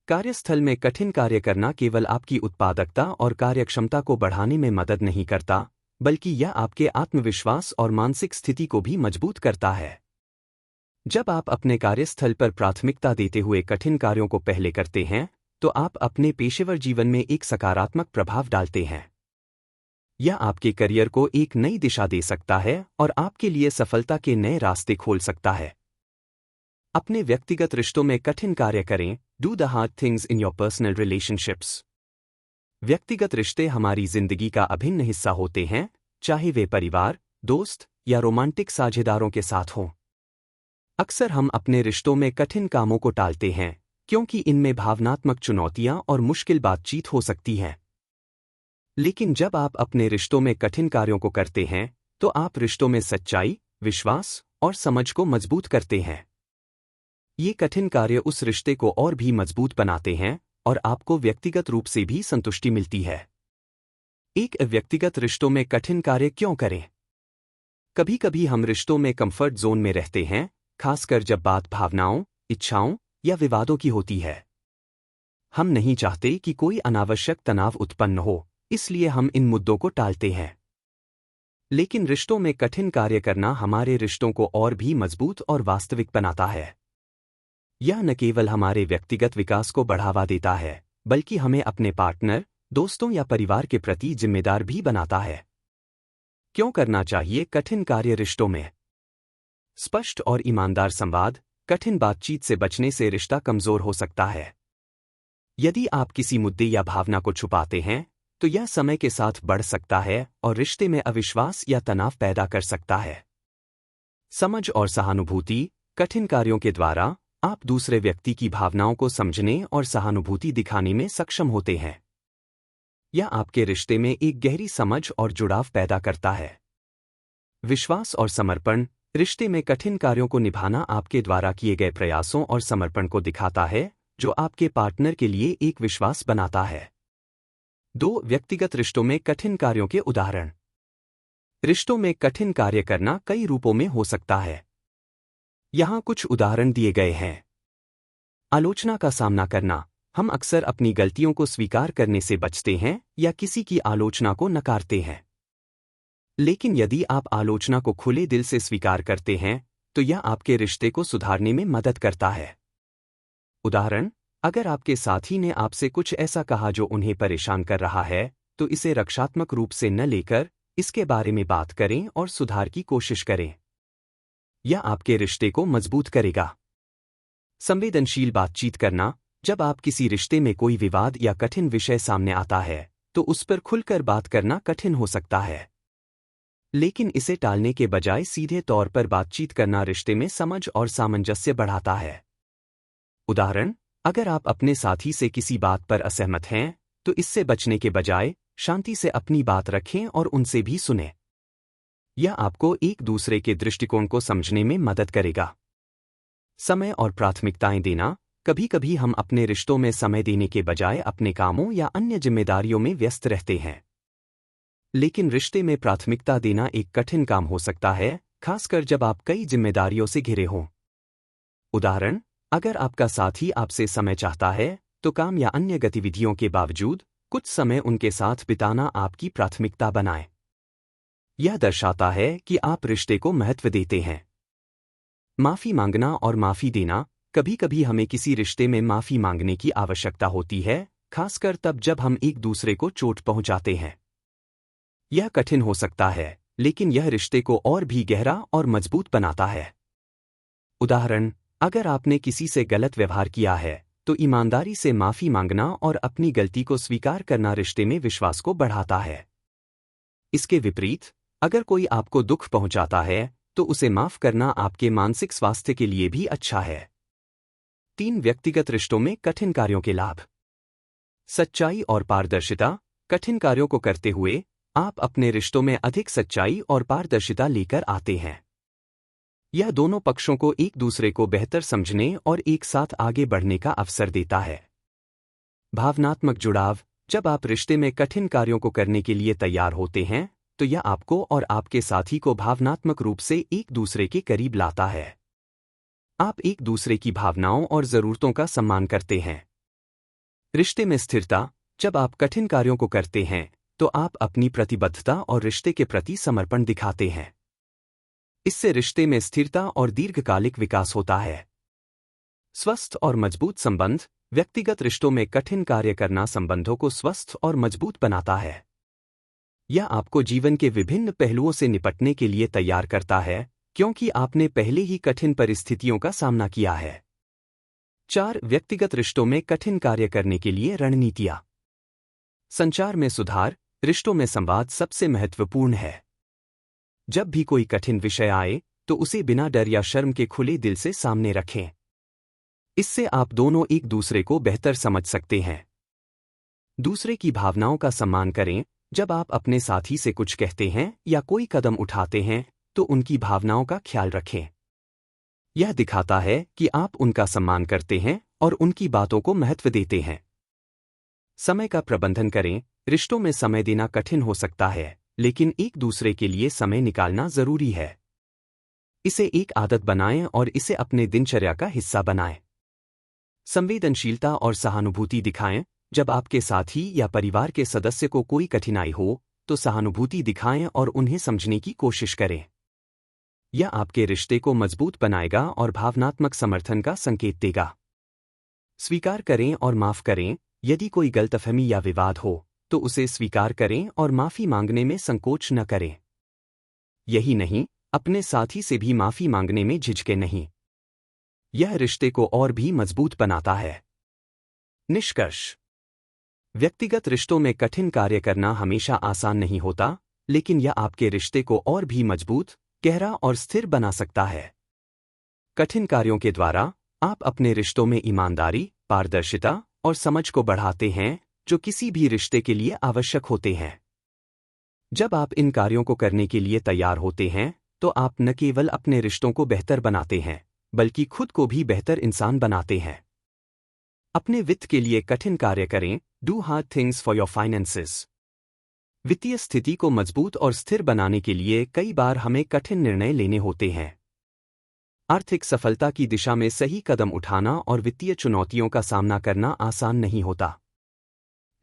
कार्यस्थल में कठिन कार्य करना केवल आपकी उत्पादकता और कार्यक्षमता को बढ़ाने में मदद नहीं करता, बल्कि यह आपके आत्मविश्वास और मानसिक स्थिति को भी मजबूत करता है। जब आप अपने कार्यस्थल पर प्राथमिकता देते हुए कठिन कार्यों को पहले करते हैं, तो आप अपने पेशेवर जीवन में एक सकारात्मक प्रभाव डालते हैं। यह आपके करियर को एक नई दिशा दे सकता है और आपके लिए सफलता के नए रास्ते खोल सकता है। अपने व्यक्तिगत रिश्तों में कठिन कार्य करें। Do the hard things in your personal relationships. व्यक्तिगत रिश्ते हमारी जिंदगी का अभिन्न हिस्सा होते हैं, चाहे वे परिवार, दोस्त या रोमांटिक साझेदारों के साथ हों। अक्सर हम अपने रिश्तों में कठिन कामों को टालते हैं, क्योंकि इनमें भावनात्मक चुनौतियां और मुश्किल बातचीत हो सकती हैं। लेकिन जब आप अपने रिश्तों में कठिन कार्यों को करते हैं, तो आप रिश्तों में सच्चाई, विश्वास और समझ को मजबूत करते हैं। ये कठिन कार्य उस रिश्ते को और भी मजबूत बनाते हैं और आपको व्यक्तिगत रूप से भी संतुष्टि मिलती है। एक व्यक्तिगत रिश्तों में कठिन कार्य क्यों करें? कभी-कभी हम रिश्तों में कंफर्ट जोन में रहते हैं, खासकर जब बात भावनाओं, इच्छाओं या विवादों की होती है। हम नहीं चाहते कि कोई अनावश्यक तनाव उत्पन्न हो, इसलिए हम इन मुद्दों को टालते हैं। लेकिन रिश्तों में कठिन कार्य करना हमारे रिश्तों को और भी मजबूत और वास्तविक बनाता है। यह न केवल हमारे व्यक्तिगत विकास को बढ़ावा देता है, बल्कि हमें अपने पार्टनर, दोस्तों या परिवार के प्रति जिम्मेदार भी बनाता है। क्यों करना चाहिए कठिन कार्य रिश्तों में? स्पष्ट और ईमानदार संवाद। कठिन बातचीत से बचने से रिश्ता कमजोर हो सकता है। यदि आप किसी मुद्दे या भावना को छुपाते हैं, तो यह समय के साथ बढ़ सकता है और रिश्ते में अविश्वास या तनाव पैदा कर सकता है। समझ और सहानुभूति। कठिन कार्यों के द्वारा आप दूसरे व्यक्ति की भावनाओं को समझने और सहानुभूति दिखाने में सक्षम होते हैं। यह आपके रिश्ते में एक गहरी समझ और जुड़ाव पैदा करता है। विश्वास और समर्पण। रिश्ते में कठिन कार्यों को निभाना आपके द्वारा किए गए प्रयासों और समर्पण को दिखाता है, जो आपके पार्टनर के लिए एक विश्वास बनाता है। 2. व्यक्तिगत रिश्तों में कठिन कार्यों के उदाहरण। रिश्तों में कठिन कार्य करना कई रूपों में हो सकता है। यहाँ कुछ उदाहरण दिए गए हैं। आलोचना का सामना करना। हम अक्सर अपनी गलतियों को स्वीकार करने से बचते हैं या किसी की आलोचना को नकारते हैं। लेकिन यदि आप आलोचना को खुले दिल से स्वीकार करते हैं, तो यह आपके रिश्ते को सुधारने में मदद करता है। उदाहरण: अगर आपके साथी ने आपसे कुछ ऐसा कहा जो उन्हें परेशान कर रहा है, तो इसे रक्षात्मक रूप से न लेकर इसके बारे में बात करें और सुधार की कोशिश करें। यह आपके रिश्ते को मजबूत करेगा। संवेदनशील बातचीत करना। जब आप किसी रिश्ते में कोई विवाद या कठिन विषय सामने आता है, तो उस पर खुलकर बात करना कठिन हो सकता है। लेकिन इसे टालने के बजाय सीधे तौर पर बातचीत करना रिश्ते में समझ और सामंजस्य बढ़ाता है। उदाहरण: अगर आप अपने साथी से किसी बात पर असहमत हैं, तो इससे बचने के बजाय शांति से अपनी बात रखें और उनसे भी सुनें। यह आपको एक दूसरे के दृष्टिकोण को समझने में मदद करेगा। समय और प्राथमिकताएं देना। कभी कभी हम अपने रिश्तों में समय देने के बजाय अपने कामों या अन्य जिम्मेदारियों में व्यस्त रहते हैं। लेकिन रिश्ते में प्राथमिकता देना एक कठिन काम हो सकता है, खासकर जब आप कई जिम्मेदारियों से घिरे हों। उदाहरण: अगर आपका साथी आपसे समय चाहता है, तो काम या अन्य गतिविधियों के बावजूद कुछ समय उनके साथ बिताना आपकी प्राथमिकता बनाएं। यह दर्शाता है कि आप रिश्ते को महत्व देते हैं। माफी मांगना और माफी देना। कभी कभी हमें किसी रिश्ते में माफी मांगने की आवश्यकता होती है, खासकर तब जब हम एक दूसरे को चोट पहुंचाते हैं। यह कठिन हो सकता है, लेकिन यह रिश्ते को और भी गहरा और मजबूत बनाता है। उदाहरण: अगर आपने किसी से गलत व्यवहार किया है, तो ईमानदारी से माफी मांगना और अपनी गलती को स्वीकार करना रिश्ते में विश्वास को बढ़ाता है। इसके विपरीत, अगर कोई आपको दुख पहुंचाता है, तो उसे माफ करना आपके मानसिक स्वास्थ्य के लिए भी अच्छा है। 3. व्यक्तिगत रिश्तों में कठिन कार्यों के लाभ। सच्चाई और पारदर्शिता। कठिन कार्यों को करते हुए आप अपने रिश्तों में अधिक सच्चाई और पारदर्शिता लेकर आते हैं। यह दोनों पक्षों को एक दूसरे को बेहतर समझने और एक साथ आगे बढ़ने का अवसर देता है। भावनात्मक जुड़ाव। जब आप रिश्ते में कठिन कार्यों को करने के लिए तैयार होते हैं, तो यह आपको और आपके साथी को भावनात्मक रूप से एक दूसरे के करीब लाता है। आप एक दूसरे की भावनाओं और जरूरतों का सम्मान करते हैं। रिश्ते में स्थिरता। जब आप कठिन कार्यों को करते हैं, तो आप अपनी प्रतिबद्धता और रिश्ते के प्रति समर्पण दिखाते हैं। इससे रिश्ते में स्थिरता और दीर्घकालिक विकास होता है। स्वस्थ और मजबूत संबंध। व्यक्तिगत रिश्तों में कठिन कार्य करना संबंधों को स्वस्थ और मजबूत बनाता है। यह आपको जीवन के विभिन्न पहलुओं से निपटने के लिए तैयार करता है, क्योंकि आपने पहले ही कठिन परिस्थितियों का सामना किया है। 4. व्यक्तिगत रिश्तों में कठिन कार्य करने के लिए रणनीतियाँ। संचार में सुधार। रिश्तों में संवाद सबसे महत्वपूर्ण है। जब भी कोई कठिन विषय आए, तो उसे बिना डर या शर्म के खुले दिल से सामने रखें। इससे आप दोनों एक दूसरे को बेहतर समझ सकते हैं। दूसरे की भावनाओं का सम्मान करें। जब आप अपने साथी से कुछ कहते हैं या कोई कदम उठाते हैं, तो उनकी भावनाओं का ख्याल रखें। यह दिखाता है कि आप उनका सम्मान करते हैं और उनकी बातों को महत्व देते हैं। समय का प्रबंधन करें। रिश्तों में समय देना कठिन हो सकता है, लेकिन एक दूसरे के लिए समय निकालना जरूरी है। इसे एक आदत बनाएं और इसे अपने दिनचर्या का हिस्सा बनाएं। संवेदनशीलता और सहानुभूति दिखाएं। जब आपके साथी या परिवार के सदस्य को कोई कठिनाई हो, तो सहानुभूति दिखाएं और उन्हें समझने की कोशिश करें। यह आपके रिश्ते को मजबूत बनाएगा और भावनात्मक समर्थन का संकेत देगा। स्वीकार करें और माफ करें। यदि कोई गलतफहमी या विवाद हो, तो उसे स्वीकार करें और माफी मांगने में संकोच न करें। यही नहीं, अपने साथी से भी माफी मांगने में झिझके नहीं। यह रिश्ते को और भी मजबूत बनाता है। निष्कर्ष। व्यक्तिगत रिश्तों में कठिन कार्य करना हमेशा आसान नहीं होता, लेकिन यह आपके रिश्ते को और भी मजबूत, गहरा और स्थिर बना सकता है। कठिन कार्यों के द्वारा आप अपने रिश्तों में ईमानदारी, पारदर्शिता और समझ को बढ़ाते हैं, जो किसी भी रिश्ते के लिए आवश्यक होते हैं। जब आप इन कार्यों को करने के लिए तैयार होते हैं, तो आप न केवल अपने रिश्तों को बेहतर बनाते हैं, बल्कि खुद को भी बेहतर इंसान बनाते हैं। अपने वित्त के लिए कठिन कार्य करें, do hard things for your finances. वित्तीय स्थिति को मजबूत और स्थिर बनाने के लिए कई बार हमें कठिन निर्णय लेने होते हैं। आर्थिक सफलता की दिशा में सही कदम उठाना और वित्तीय चुनौतियों का सामना करना आसान नहीं होता।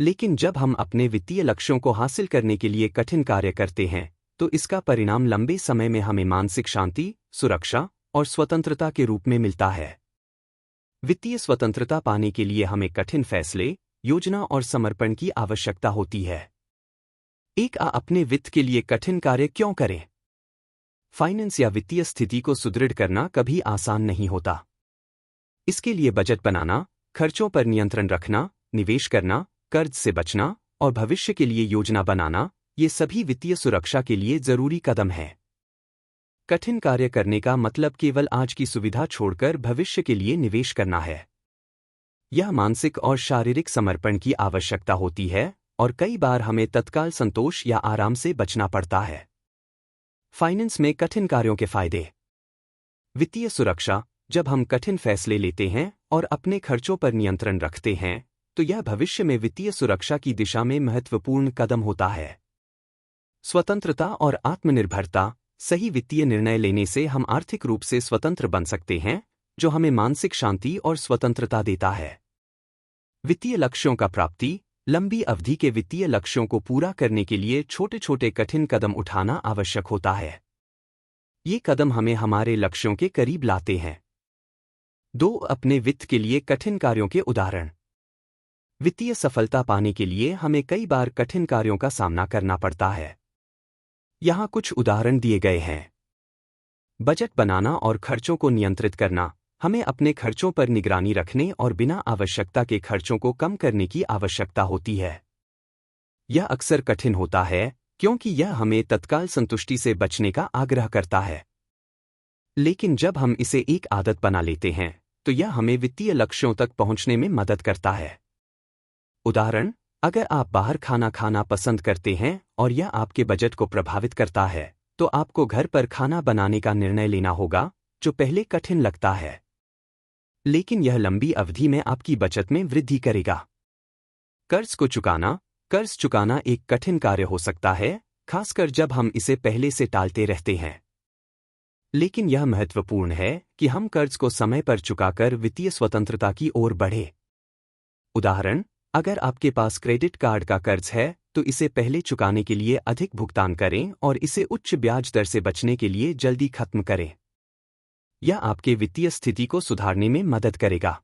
लेकिन जब हम अपने वित्तीय लक्ष्यों को हासिल करने के लिए कठिन कार्य करते हैं, तो इसका परिणाम लंबे समय में हमें मानसिक शांति, सुरक्षा और स्वतंत्रता के रूप में मिलता है। वित्तीय स्वतंत्रता पाने के लिए हमें कठिन फैसले, योजना और समर्पण की आवश्यकता होती है। अपने वित्त के लिए कठिन कार्य क्यों करें? फाइनेंस या वित्तीय स्थिति को सुदृढ़ करना कभी आसान नहीं होता। इसके लिए बजट बनाना, खर्चों पर नियंत्रण रखना, निवेश करना, कर्ज से बचना और भविष्य के लिए योजना बनाना, ये सभी वित्तीय सुरक्षा के लिए जरूरी कदम हैं। कठिन कार्य करने का मतलब केवल आज की सुविधा छोड़कर भविष्य के लिए निवेश करना है। यह मानसिक और शारीरिक समर्पण की आवश्यकता होती है और कई बार हमें तत्काल संतोष या आराम से बचना पड़ता है। फाइनेंस में कठिन कार्यों के फायदे। वित्तीय सुरक्षा। जब हम कठिन फैसले लेते हैं और अपने खर्चों पर नियंत्रण रखते हैं, तो यह भविष्य में वित्तीय सुरक्षा की दिशा में महत्वपूर्ण कदम होता है। स्वतंत्रता और आत्मनिर्भरता। सही वित्तीय निर्णय लेने से हम आर्थिक रूप से स्वतंत्र बन सकते हैं, जो हमें मानसिक शांति और स्वतंत्रता देता है। वित्तीय लक्ष्यों का प्राप्ति। लंबी अवधि के वित्तीय लक्ष्यों को पूरा करने के लिए छोटे छोटे कठिन कदम उठाना आवश्यक होता है। ये कदम हमें हमारे लक्ष्यों के करीब लाते हैं। अपने वित्त के लिए कठिन कार्यों के उदाहरण। वित्तीय सफलता पाने के लिए हमें कई बार कठिन कार्यों का सामना करना पड़ता है। यहाँ कुछ उदाहरण दिए गए हैं। बजट बनाना और खर्चों को नियंत्रित करना। हमें अपने खर्चों पर निगरानी रखने और बिना आवश्यकता के खर्चों को कम करने की आवश्यकता होती है। यह अक्सर कठिन होता है क्योंकि यह हमें तत्काल संतुष्टि से बचने का आग्रह करता है। लेकिन जब हम इसे एक आदत बना लेते हैं, तो यह हमें वित्तीय लक्ष्यों तक पहुंचने में मदद करता है। उदाहरण, अगर आप बाहर खाना खाना पसंद करते हैं और यह आपके बजट को प्रभावित करता है, तो आपको घर पर खाना बनाने का निर्णय लेना होगा, जो पहले कठिन लगता है। लेकिन यह लंबी अवधि में आपकी बचत में वृद्धि करेगा। कर्ज को चुकाना। कर्ज चुकाना एक कठिन कार्य हो सकता है, खासकर जब हम इसे पहले से टालते रहते हैं। लेकिन यह महत्वपूर्ण है कि हम कर्ज को समय पर चुकाकर वित्तीय स्वतंत्रता की ओर बढ़े। उदाहरण, अगर आपके पास क्रेडिट कार्ड का कर्ज है, तो इसे पहले चुकाने के लिए अधिक भुगतान करें और इसे उच्च ब्याज दर से बचने के लिए जल्दी खत्म करें। यह आपके वित्तीय स्थिति को सुधारने में मदद करेगा।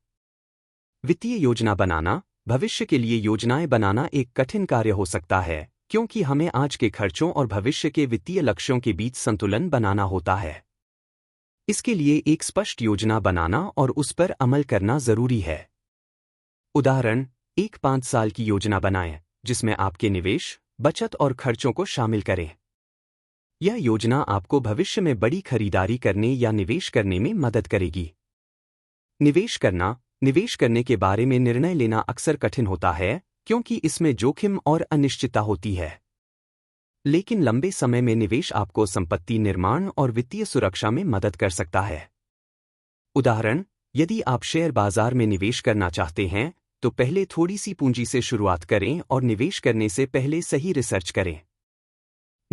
वित्तीय योजना बनाना। भविष्य के लिए योजनाएं बनाना एक कठिन कार्य हो सकता है, क्योंकि हमें आज के खर्चों और भविष्य के वित्तीय लक्ष्यों के बीच संतुलन बनाना होता है। इसके लिए एक स्पष्ट योजना बनाना और उस पर अमल करना जरूरी है। उदाहरण, एक 5 साल की योजना बनाएं, जिसमें आपके निवेश, बचत और खर्चों को शामिल करें। यह योजना आपको भविष्य में बड़ी खरीदारी करने या निवेश करने में मदद करेगी। निवेश करना। निवेश करने के बारे में निर्णय लेना अक्सर कठिन होता है, क्योंकि इसमें जोखिम और अनिश्चितता होती है। लेकिन लंबे समय में निवेश आपको संपत्ति निर्माण और वित्तीय सुरक्षा में मदद कर सकता है। उदाहरण, यदि आप शेयर बाजार में निवेश करना चाहते हैं, तो पहले थोड़ी सी पूंजी से शुरुआत करें और निवेश करने से पहले सही रिसर्च करें।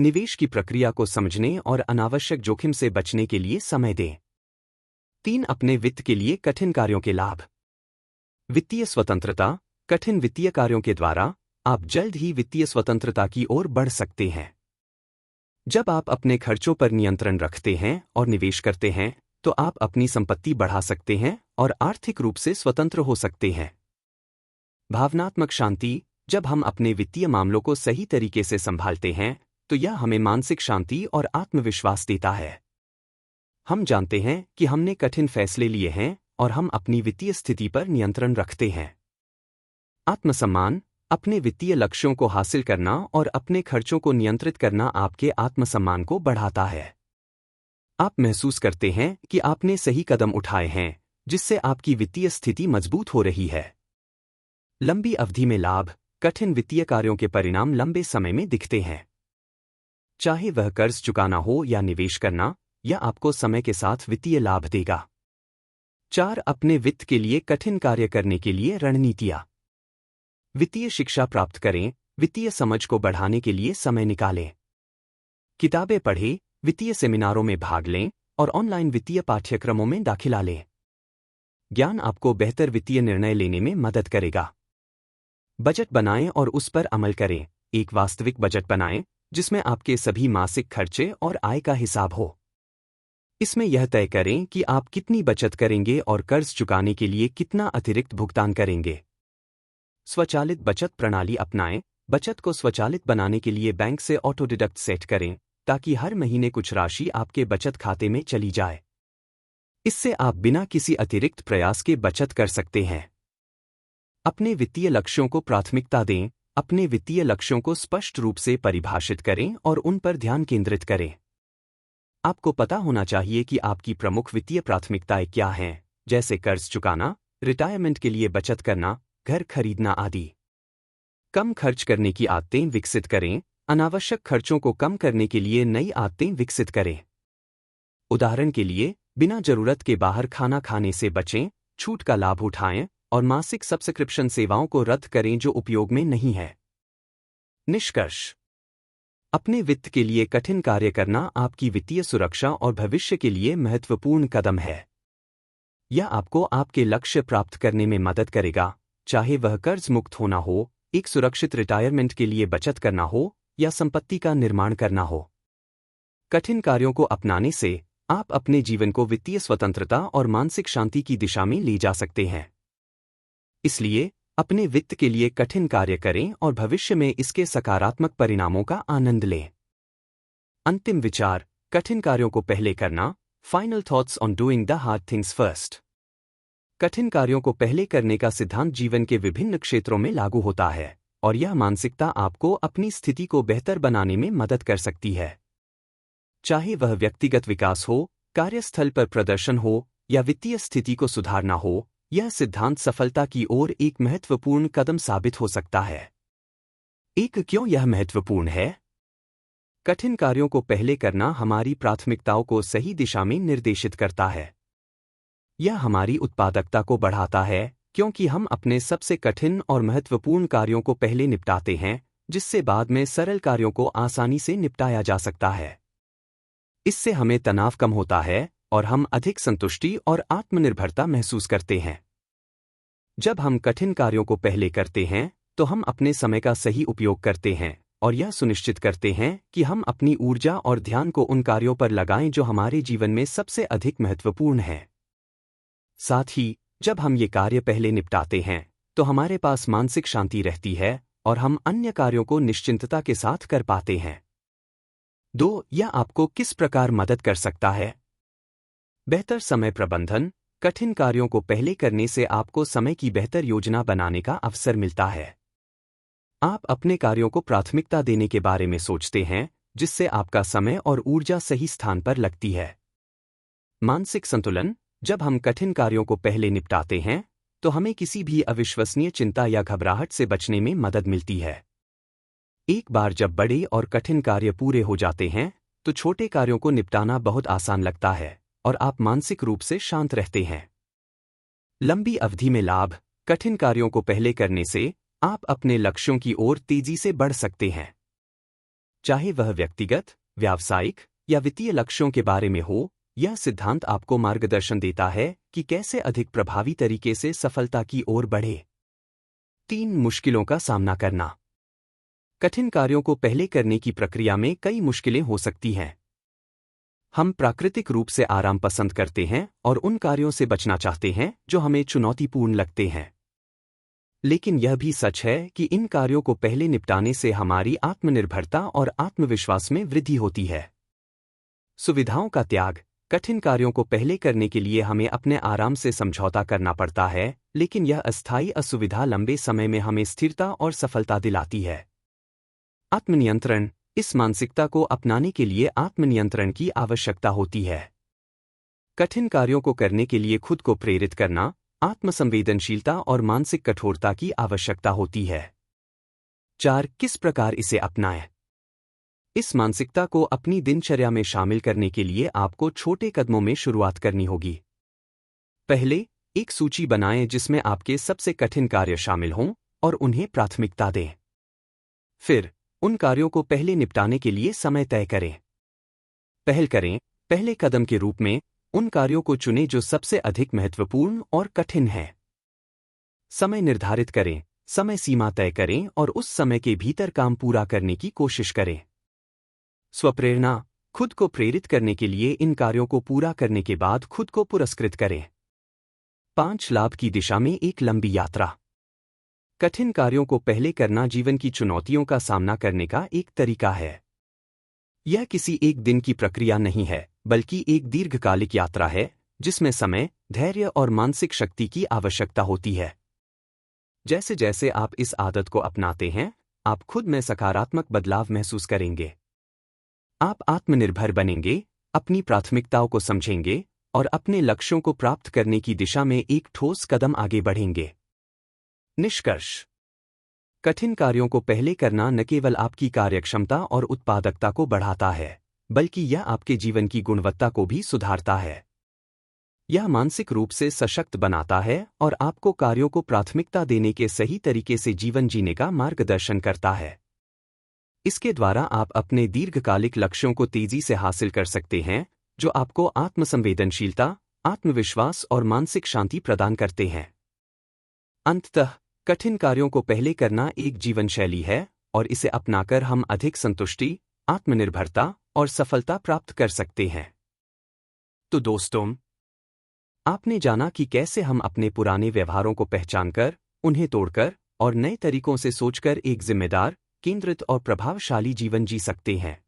निवेश की प्रक्रिया को समझने और अनावश्यक जोखिम से बचने के लिए समय दें। अपने वित्त के लिए कठिन कार्यों के लाभ। वित्तीय स्वतंत्रता। कठिन वित्तीय कार्यों के द्वारा आप जल्द ही वित्तीय स्वतंत्रता की ओर बढ़ सकते हैं। जब आप अपने खर्चों पर नियंत्रण रखते हैं और निवेश करते हैं, तो आप अपनी संपत्ति बढ़ा सकते हैं और आर्थिक रूप से स्वतंत्र हो सकते हैं। भावनात्मक शांति। जब हम अपने वित्तीय मामलों को सही तरीके से संभालते हैं, तो यह हमें मानसिक शांति और आत्मविश्वास देता है। हम जानते हैं कि हमने कठिन फैसले लिए हैं और हम अपनी वित्तीय स्थिति पर नियंत्रण रखते हैं। आत्मसम्मान। अपने वित्तीय लक्ष्यों को हासिल करना और अपने खर्चों को नियंत्रित करना आपके आत्मसम्मान को बढ़ाता है। आप महसूस करते हैं कि आपने सही कदम उठाए हैं, जिससे आपकी वित्तीय स्थिति मजबूत हो रही है। लंबी अवधि में लाभ। कठिन वित्तीय कार्यों के परिणाम लंबे समय में दिखते हैं। चाहे वह कर्ज चुकाना हो या निवेश करना, यह आपको समय के साथ वित्तीय लाभ देगा। 4. अपने वित्त के लिए कठिन कार्य करने के लिए रणनीतियाँ। वित्तीय शिक्षा प्राप्त करें, वित्तीय समझ को बढ़ाने के लिए समय निकालें। किताबें पढ़ें, वित्तीय सेमिनारों में भाग लें और ऑनलाइन वित्तीय पाठ्यक्रमों में दाखिला लें। ज्ञान आपको बेहतर वित्तीय निर्णय लेने में मदद करेगा। बजट बनाएं और उस पर अमल करें। एक वास्तविक बजट बनाएं जिसमें आपके सभी मासिक खर्चे और आय का हिसाब हो। इसमें यह तय करें कि आप कितनी बचत करेंगे और कर्ज चुकाने के लिए कितना अतिरिक्त भुगतान करेंगे। स्वचालित बचत प्रणाली अपनाएं। बचत को स्वचालित बनाने के लिए बैंक से ऑटो डिडक्ट सेट करें ताकि हर महीने कुछ राशि आपके बचत खाते में चली जाए। इससे आप बिना किसी अतिरिक्त प्रयास के बचत कर सकते हैं। अपने वित्तीय लक्ष्यों को प्राथमिकता दें। अपने वित्तीय लक्ष्यों को स्पष्ट रूप से परिभाषित करें और उन पर ध्यान केंद्रित करें। आपको पता होना चाहिए कि आपकी प्रमुख वित्तीय प्राथमिकताएं क्या हैं, जैसे कर्ज चुकाना, रिटायरमेंट के लिए बचत करना, घर खरीदना आदि। कम खर्च करने की आदतें विकसित करें। अनावश्यक खर्चों को कम करने के लिए नई आदतें विकसित करें। उदाहरण के लिए, बिना जरूरत के बाहर खाना खाने से बचें, छूट का लाभ उठाएं और मासिक सब्सक्रिप्शन सेवाओं को रद्द करें जो उपयोग में नहीं है। निष्कर्ष: अपने वित्त के लिए कठिन कार्य करना आपकी वित्तीय सुरक्षा और भविष्य के लिए महत्वपूर्ण कदम है। यह आपको आपके लक्ष्य प्राप्त करने में मदद करेगा, चाहे वह कर्ज मुक्त होना हो, एक सुरक्षित रिटायरमेंट के लिए बचत करना हो या संपत्ति का निर्माण करना हो। कठिन कार्यों को अपनाने से आप अपने जीवन को वित्तीय स्वतंत्रता और मानसिक शांति की दिशा में ले जा सकते हैं। इसलिए अपने वित्त के लिए कठिन कार्य करें और भविष्य में इसके सकारात्मक परिणामों का आनंद लें। अंतिम विचार: कठिन कार्यों को पहले करना। Final thoughts on doing the hard things first. कठिन कार्यों को पहले करने का सिद्धांत जीवन के विभिन्न क्षेत्रों में लागू होता है और यह मानसिकता आपको अपनी स्थिति को बेहतर बनाने में मदद कर सकती है। चाहे वह व्यक्तिगत विकास हो, कार्यस्थल पर प्रदर्शन हो या वित्तीय स्थिति को सुधारना हो, यह सिद्धांत सफलता की ओर एक महत्वपूर्ण कदम साबित हो सकता है। क्यों यह महत्वपूर्ण है? कठिन कार्यों को पहले करना हमारी प्राथमिकताओं को सही दिशा में निर्देशित करता है। यह हमारी उत्पादकता को बढ़ाता है क्योंकि हम अपने सबसे कठिन और महत्वपूर्ण कार्यों को पहले निपटाते हैं, जिससे बाद में सरल कार्यों को आसानी से निपटाया जा सकता है। इससे हमें तनाव कम होता है और हम अधिक संतुष्टि और आत्मनिर्भरता महसूस करते हैं। जब हम कठिन कार्यों को पहले करते हैं तो हम अपने समय का सही उपयोग करते हैं और यह सुनिश्चित करते हैं कि हम अपनी ऊर्जा और ध्यान को उन कार्यों पर लगाएं जो हमारे जीवन में सबसे अधिक महत्वपूर्ण हैं। साथ ही जब हम ये कार्य पहले निपटाते हैं तो हमारे पास मानसिक शांति रहती है और हम अन्य कार्यों को निश्चिंतता के साथ कर पाते हैं। 2. यह आपको किस प्रकार मदद कर सकता है? बेहतर समय प्रबंधन। कठिन कार्यों को पहले करने से आपको समय की बेहतर योजना बनाने का अवसर मिलता है। आप अपने कार्यों को प्राथमिकता देने के बारे में सोचते हैं, जिससे आपका समय और ऊर्जा सही स्थान पर लगती है। मानसिक संतुलन। जब हम कठिन कार्यों को पहले निपटाते हैं तो हमें किसी भी अविश्वसनीय चिंता या घबराहट से बचने में मदद मिलती है। एक बार जब बड़े और कठिन कार्य पूरे हो जाते हैं तो छोटे कार्यों को निपटाना बहुत आसान लगता है और आप मानसिक रूप से शांत रहते हैं। लंबी अवधि में लाभ। कठिन कार्यों को पहले करने से आप अपने लक्ष्यों की ओर तेजी से बढ़ सकते हैं। चाहे वह व्यक्तिगत, व्यावसायिक या वित्तीय लक्ष्यों के बारे में हो, यह सिद्धांत आपको मार्गदर्शन देता है कि कैसे अधिक प्रभावी तरीके से सफलता की ओर बढ़े। 3. मुश्किलों का सामना करना। कठिन कार्यों को पहले करने की प्रक्रिया में कई मुश्किलें हो सकती हैं। हम प्राकृतिक रूप से आराम पसंद करते हैं और उन कार्यों से बचना चाहते हैं जो हमें चुनौतीपूर्ण लगते हैं। लेकिन यह भी सच है कि इन कार्यों को पहले निपटाने से हमारी आत्मनिर्भरता और आत्मविश्वास में वृद्धि होती है। सुविधाओं का त्याग। कठिन कार्यों को पहले करने के लिए हमें अपने आराम से समझौता करना पड़ता है, लेकिन यह अस्थायी असुविधा लंबे समय में हमें स्थिरता और सफलता दिलाती है। आत्मनियंत्रण। इस मानसिकता को अपनाने के लिए आत्मनियंत्रण की आवश्यकता होती है। कठिन कार्यों को करने के लिए खुद को प्रेरित करना, आत्मसंवेदनशीलता और मानसिक कठोरता की आवश्यकता होती है। 4. किस प्रकार इसे अपनाएं? इस मानसिकता को अपनी दिनचर्या में शामिल करने के लिए आपको छोटे कदमों में शुरुआत करनी होगी। पहले, एक सूची बनाएं जिसमें आपके सबसे कठिन कार्य शामिल हों और उन्हें प्राथमिकता दें। फिर, उन कार्यों को पहले निपटाने के लिए समय तय करें। पहल करें, पहले कदम के रूप में उन कार्यों को चुनें जो सबसे अधिक महत्वपूर्ण और कठिन हैं। समय निर्धारित करें, समय सीमा तय करें और उस समय के भीतर काम पूरा करने की कोशिश करें। स्वप्रेरणा, खुद को प्रेरित करने के लिए इन कार्यों को पूरा करने के बाद खुद को पुरस्कृत करें। 5 लाभ की दिशा में एक लंबी यात्रा। कठिन कार्यों को पहले करना जीवन की चुनौतियों का सामना करने का एक तरीका है। यह किसी एक दिन की प्रक्रिया नहीं है, बल्कि एक दीर्घकालिक यात्रा है जिसमें समय, धैर्य और मानसिक शक्ति की आवश्यकता होती है। जैसे जैसे आप इस आदत को अपनाते हैं, आप खुद में सकारात्मक बदलाव महसूस करेंगे। आप आत्मनिर्भर बनेंगे, अपनी प्राथमिकताओं को समझेंगे और अपने लक्ष्यों को प्राप्त करने की दिशा में एक ठोस कदम आगे बढ़ेंगे। निष्कर्ष: कठिन कार्यों को पहले करना न केवल आपकी कार्यक्षमता और उत्पादकता को बढ़ाता है, बल्कि यह आपके जीवन की गुणवत्ता को भी सुधारता है। यह मानसिक रूप से सशक्त बनाता है और आपको कार्यों को प्राथमिकता देने के सही तरीके से जीवन जीने का मार्गदर्शन करता है। इसके द्वारा आप अपने दीर्घकालिक लक्ष्यों को तेजी से हासिल कर सकते हैं, जो आपको आत्मसंवेदनशीलता, आत्मविश्वास और मानसिक शांति प्रदान करते हैं। अंततः, कठिन कार्यों को पहले करना एक जीवन शैली है और इसे अपनाकर हम अधिक संतुष्टि, आत्मनिर्भरता और सफलता प्राप्त कर सकते हैं। तो दोस्तों, आपने जाना कि कैसे हम अपने पुराने व्यवहारों को पहचानकर, उन्हें तोड़कर और नए तरीकों से सोचकर एक जिम्मेदार, केंद्रित और प्रभावशाली जीवन जी सकते हैं।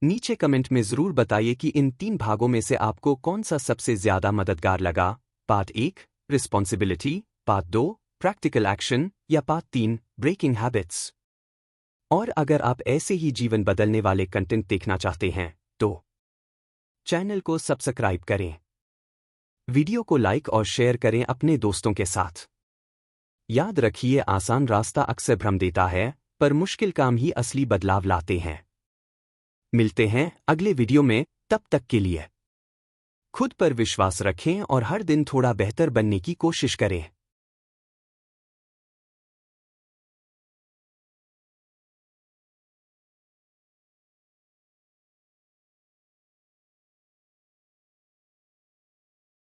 नीचे कमेंट में जरूर बताइए कि इन 3 भागों में से आपको कौन सा सबसे ज्यादा मददगार लगा। Part 1 responsibility, part 2 practical action या पार्ट 3 ब्रेकिंग हैबिट्स। और अगर आप ऐसे ही जीवन बदलने वाले कंटेंट देखना चाहते हैं तो चैनल को सब्सक्राइब करें, वीडियो को लाइक और शेयर करें अपने दोस्तों के साथ। याद रखिए, आसान रास्ता अक्सर भ्रम देता है, पर मुश्किल काम ही असली बदलाव लाते हैं। मिलते हैं अगले वीडियो में, तब तक के लिए खुद पर विश्वास रखें और हर दिन थोड़ा बेहतर बनने की कोशिश करें।